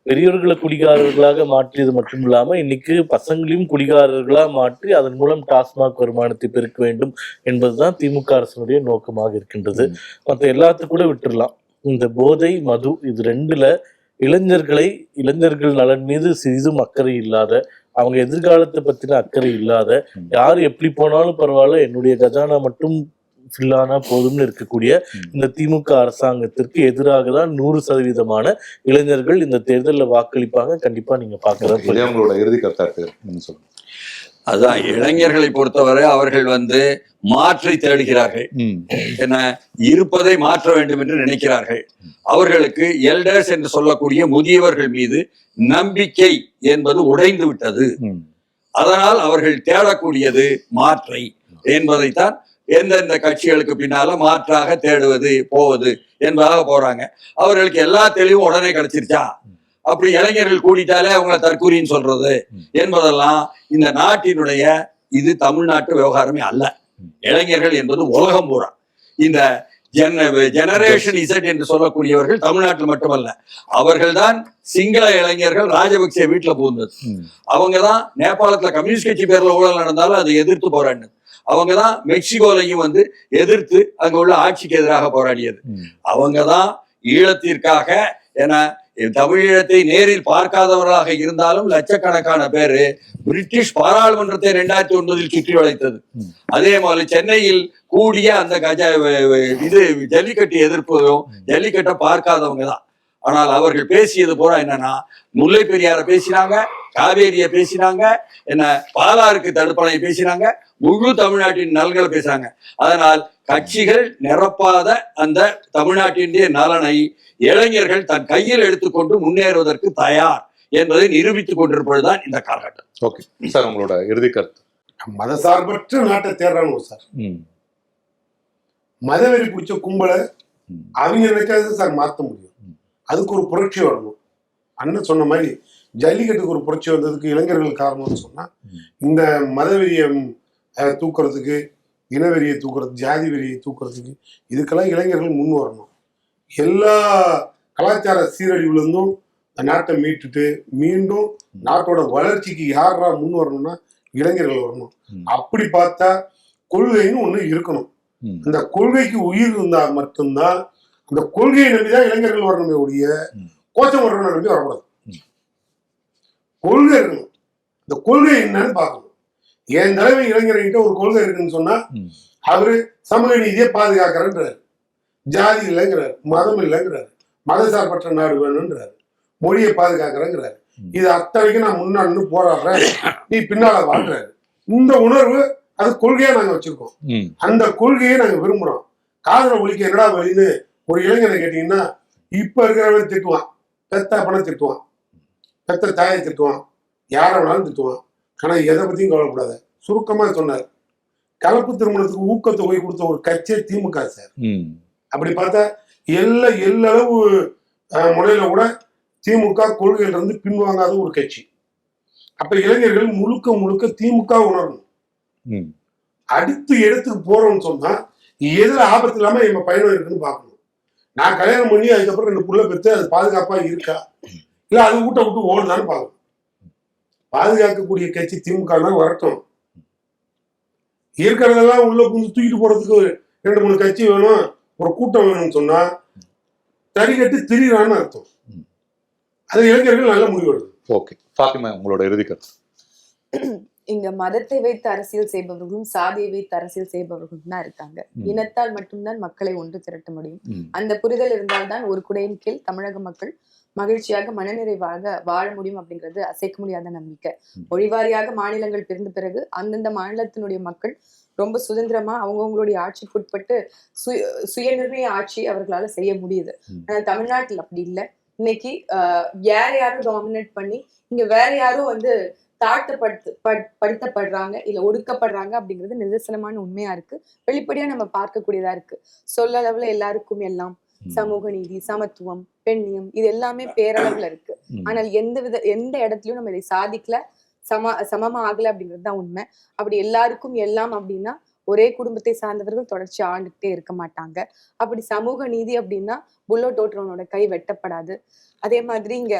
பெரியவர்களை குடிகாரர்களாக மாற்றியது மட்டும் இல்லாம இன்னைக்கு பசங்களையும் குடிகாரர்களா மாற்றி அதன் மூலம் டாஸ்மாக் வருமானத்தை பெருக்க வேண்டும் என்பதுதான் திமுக அரசினுடைய நோக்கமாக இருக்கின்றது. மற்ற எல்லாத்துக்கும் கூட விட்டுடலாம். இந்த போதை மது இது 2ல இளைஞர்கள் நலன் மீது சிறிதும் அக்கறை இல்லாத, அவங்க எதிர்காலத்தை பத்தின அக்கறை இல்லாத, யார் எப்படி போனாலும் பரவாயில்ல என்னுடைய கஜானா மட்டும் ஃபில்லானா போதும்னு இருக்கக்கூடிய இந்த திமுக அரசாங்கத்திற்கு எதிராக தான் 100% இளைஞர்கள் இந்த தேர்தலில் வாக்களிப்பாங்க. கண்டிப்பா நீங்க பாக்குறது. உங்களோட இறுதி கருத்தா இருக்கு சொல்லுங்க. அதுதான் இளைஞர்களை பொறுத்தவரை அவர்கள் மாற்றி தேடுகிறார்கள். என்ன இருப்பதை மாற்ற வேண்டும் என்று நினைக்கிறார்கள். அவர்களுக்கு எல்டர்ஸ் என்று சொல்லக்கூடிய முதியவர்கள் மீது நம்பிக்கை என்பது உடைந்து விட்டது. அதனால் அவர்கள் தேடக்கூடியது மாற்றை என்பதைத்தான் எந்தெந்த கட்சிகளுக்கு பின்னால மாற்றாக தேடுவது போவது என்பதாக போறாங்க. அவர்களுக்கு எல்லா தெளிவும் உடனே கிடைச்சிருச்சா, அப்படி இளைஞர்கள் கூடிட்டாலே அவங்களை தற்கூரின்னு சொல்றது என்பதெல்லாம் இந்த நாட்டினுடைய இது தமிழ்நாட்டு விவகாரமே அல்ல. இளைஞர்கள் என்பது உலகம் பூரா. இந்த ஜெனரேஷன் இசட் என்று சொல்லக்கூடியவர்கள் தமிழ்நாட்டில் மட்டுமல்ல, அவர்கள்தான் சிங்கள இளைஞர்கள் ராஜபக்சே வீட்டுல புகுந்தது. அவங்கதான் நேபாளத்துல கம்யூனிஸ்ட் கட்சி பேர்ல ஊழல் நடந்தாலும் அதை எதிர்த்து போராடினது. அவங்கதான் மெக்சிகோலையும் எதிர்த்து அங்க உள்ள ஆட்சிக்கு எதிராக போராடியது. அவங்கதான் ஈழத்திற்காக என தமிழீழத்தை நேரில் பார்க்காதவர்களாக இருந்தாலும் லட்சக்கணக்கான பேரு பிரிட்டிஷ் பாராளுமன்றத்தை 2009 சுற்றி வளைத்தது. அதே மாதிரி சென்னையில் கூடிய அந்த ஜல்லிக்கட்டு எதிர்ப்பும் ஜல்லிக்கட்டை பார்க்காதவங்க தான். ஆனால் அவர்கள் பேசியது பூரா என்னன்னா, முல்லை பெரியார பேசினாங்க, காவேரியை பேசினாங்க, பாலாருக்கு தடுப்பணை பேசினாங்க, முழு தமிழ்நாட்டின் நலன்களை பேசுறாங்க. அதனால் கட்சிகள் நிரப்பாத அந்த தமிழ்நாட்டினுடைய நலனை இளைஞர்கள் தன் கையில் எடுத்துக்கொண்டு முன்னேறுவதற்கு தயார் என்பதை நிரூபித்துக் கொண்டிருப்பதுதான் இந்த காலகட்டம். ஓகே சார், உங்களோட இறுதி கருத்து. மதசார்பற்ற நாட்டை தேடுறாங்க சார். மதவெறி பிடிச்ச கும்பலை அவங்க நினைக்காத சார் மாற்ற முடியும். அதுக்கு ஒரு புரட்சி வரணும். அண்ணன் சொன்ன மாதிரி ஜல்லிக்கட்டுக்கு ஒரு புரட்சி வந்ததுக்கு இளைஞர்கள் காரணம்னு சொன்னா, இந்த மதவெறியை தூக்குறதுக்கு, இனவெறியை தூக்குறதுக்கு, ஜாதி வெறியை தூக்குறதுக்கு, இதுக்கெல்லாம் இளைஞர்கள் முன் வரணும். எல்லா கலாச்சார சீரழிவுல இருந்தும் நாட்டை மீட்டுட்டு மீண்டும் நாட்டோட வளர்ச்சிக்கு யாரா முன் வரணும்னா இளைஞர்கள் வரணும். அப்படி பார்த்தா கொள்கைன்னு ஒண்ணு இருக்கணும். அந்த கொள்கைக்கு உயிர் இருந்தா மட்டும்தான், அந்த கொள்கையை நம்பிதான் இளைஞர்கள் வரணுமே ஒழிய கோச்சம் வரணும் நம்பி வரக்கூடாது. கொள்கை இருக்கணும். இந்த கொள்கை என்னன்னு பார்க்கணும். என் தலைமை இளைஞர்கிட்ட ஒரு கொள்கை இருக்குன்னு சொன்னா அவரு சமூக நீதியை பாதுகாக்கிறேன்றாரு, ஜாதி இல்லைங்கிறாரு, மதம் இல்லைங்கிறாரு, மதசார்பற்ற நாடு வேணும்ன்றாரு, மொழியை பாதுகாக்கிறேங்கிறாரு. இது அத்தனைக்கு நான் முன்னாடி போராடுறேன், நீ பின்னால வாழ்றாரு. இந்த உணர்வு அது கொள்கையா நாங்க வச்சிருக்கோம். அந்த கொள்கையை நாங்க விரும்புறோம். காதலை ஒழிக்க என்னடா வழின்னு ஒரு இளைஞனை கேட்டீங்கன்னா இப்ப இருக்கிறவன் திட்டுவான், பெத்த அப்பனை திட்டுவான், பெத்த தாயை திட்டுவான், யார வேணாலும் திட்டுவான். ஆனா எதை பத்தியும் கவலைப்படாத. சுருக்கமா சொன்னார், கலப்பு திருமணத்துக்கு ஊக்கத்தொகை கொடுத்த ஒரு கட்சியே திமுக சார். அப்படி பார்த்தா எல்லளவு முறையில கூட திமுக கொள்கையில இருந்து பின்வாங்காத ஒரு கட்சி. அப்ப இளைஞர்கள் முழுக்க முழுக்க திமுக உணரணும். அடுத்து இடத்துக்கு போறோம்னு சொன்னா எதுல ஆபத்து இல்லாம எங்க பயணம் இருக்குன்னு பாக்கணும். நான் கல்யாணம் பண்ணி அதுக்கப்புறம் 2 புள்ள பெற்று அது பாதுகாப்பா இருக்கா இல்ல அது வீட்டை விட்டு ஓடுதான்னு பாக்கணும். பாதுகாக்கக்கூடிய கட்சி திமுக வரட்டும். இருக்கிறதெல்லாம் உள்ள புந்து தூக்கிட்டு போறதுக்கு 2-3 கட்சி வேணும், ஒரு கூட்டம் வேணும்னு சொன்னா தறிகட்டு திரிறான்னு அர்த்தம். அது இளைஞர்கள் நல்ல முடிவெடுக்கும். ஓகே ஃபாத்திமா, உங்களோட இறுதி கருத்து. இங்க மதத்தை வைத்து அரசியல் செய்பவர்களும் சாதியை வைத்து அரசியல் செய்பவர்களும் தான் இருக்காங்க. இனத்தால் மட்டும்தான் மக்களை ஒன்று திரட்ட முடியும். அந்த புரிதல் இருந்தால்தான் ஒரு குடையின் கீழ் தமிழக மக்கள் மகிழ்ச்சியாக மனநிறைவாக வாழ முடியும் அப்படிங்கிறது அசைக்க முடியாத நம்பிக்கை. மொழிவாரியாக மாநிலங்கள் பிரிந்த பிறகு அந்தந்த மாநிலத்தினுடைய மக்கள் ரொம்ப சுதந்திரமா அவங்கவுங்களுடைய ஆட்சிக்கு உட்பட்டு சுயநிர்ணய ஆட்சி அவர்களால செய்ய முடியுது. ஆனா தமிழ்நாட்டில் அப்படி இல்லை. இன்னைக்கு வேற யாரும் டாமினேட் பண்ணி இங்க வேற யாரும் தாழ்த்தப்படுத்தப்படுறாங்க இல்ல ஒடுக்கப்படுறாங்க அப்படிங்கிறது நிதர்சனமான உண்மையா இருக்கு. வெளிப்படையா நம்ம பார்க்கக்கூடியதா இருக்கு. சொல்ல அளவுல எல்லாருக்கும் எல்லாம், சமூக நீதி, சமத்துவம், பெண்ணியம், இது எல்லாமே பேரளவுல இருக்கு. ஆனால் எந்த இடத்துலயும் நம்ம இதை சாதிக்கல, சமமா ஆகல அப்படிங்கிறது தான் உண்மை. அப்படி எல்லாருக்கும் எல்லாம் அப்படின்னா ஒரே குடும்பத்தை சார்ந்தவர்கள் தொடர்ச்சி ஆண்டுகிட்டே இருக்க மாட்டாங்க. அப்படி சமூக நீதி அப்படின்னா புல்லட் ஓட்டுறவனோட கை வெட்டப்படாது. அதே மாதிரி இங்க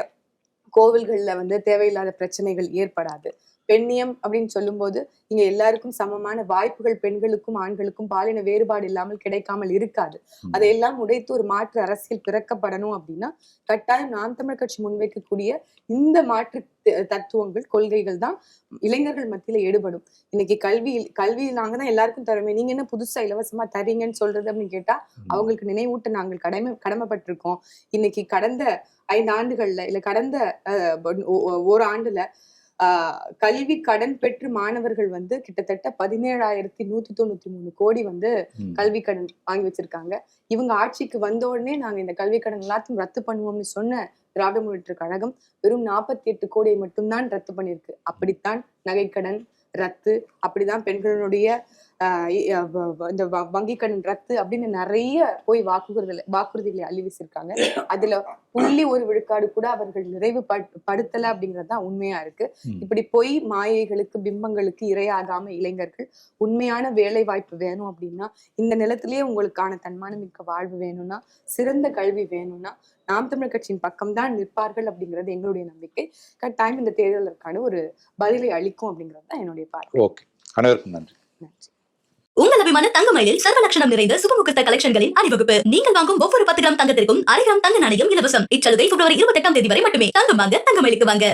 கோவில்கள்ல தேவையில்லாத பிரச்சனைகள் ஏற்படாது. பெண்ணியம் அப்படின்னு சொல்லும் போது இங்க எல்லாருக்கும் சமமான வாய்ப்புகள் பெண்களுக்கும் ஆண்களுக்கும் பாலின வேறுபாடு இல்லாமல் கிடைக்காமல் இருக்காது. அதையெல்லாம் உடைத்து ஒரு மாற்று அரசியல் பிறக்கப்படணும் அப்படின்னா கட்டாயம் நாம் தமிழர் கட்சி முன்வைக்கக்கூடிய இந்த மாற்று தத்துவங்கள், கொள்கைகள் தான் இளைஞர்கள் மத்தியில ஈடுபடும். இன்னைக்கு கல்வி நாங்க தான் எல்லாருக்கும் தருமே, நீங்க என்ன புதுசா இலவசமா தரீங்கன்னு சொல்றது அப்படின்னு கேட்டா அவங்களுக்கு நினைவூட்ட நாங்கள் கடமைப்பட்டிருக்கோம். இன்னைக்கு கடந்த 5 ஆண்டுகள்ல இல்ல கடந்த 1 ஆண்டுல கல்வி கடன் பெற்று மாணவர்கள் வந்து கிட்டத்தட்ட 17,193 கோடி வந்து கல்வி கடன் வாங்கி வச்சிருக்காங்க. இவங்க ஆட்சிக்கு வந்த உடனே நாங்க இந்த கல்வி கடன் எல்லாத்தையும் ரத்து பண்ணுவோம்னு சொன்ன திராவிட முன்னேற்ற கழகம் வெறும் 48 கோடியை மட்டும்தான் ரத்து பண்ணிருக்கு. அப்படித்தான் நகைக்கடன் ரத்து, அப்படிதான் பெண்களுடைய இந்த வங்கி கடன் ரத்து அப்படின்னு நிறைய போய் வாக்குறுதிகளை அள்ளி வீசிருக்காங்க. அதுல 0.1 விழுக்காடு கூட அவர்கள் நிறைவு படுத்தல அப்படிங்கறதுதான் உண்மையா இருக்கு. இப்படி பொய் மாயைகளுக்கு பிம்பங்களுக்கு இரையாகாம இளைஞர்கள் உண்மையான வேலை வாய்ப்பு வேணும் அப்படின்னா, இந்த நிலத்திலேயே உங்களுக்கான தன்மானமிக்க வாழ்வு வேணும்னா, சிறந்த கல்வி வேணும்னா நாம் தமிழர் கட்சியின் பக்கம்தான் நிற்பார்கள் அப்படிங்கிறது எங்களுடைய நம்பிக்கை. கட்டாயம் இந்த தேர்தலுக்கான ஒரு பதிலை அளிக்கும் அப்படிங்கிறது தான் என்னுடைய பார்வை. ஓகே, அனைவருக்கும் நன்றி. நன்றி. உங்கள் அபிமான தங்கமயிலில் சர்வ லட்சணம் நிறைந்த சுபமுகூர்த்த கலெக்ஷன்களின் அணிவகுப்பு. நீங்கள் வாங்கும் ஒவ்வொரு 10 கிராம் தங்கத்திற்கும் 1/2 கிராம் தங்க நாணயம் இலவசம். இச்சலுகை பிப்ரவரி 28ஆம் தேதி வரை மட்டுமே. தங்கம் வாங்க தங்கமயிலுக்கு வாங்க.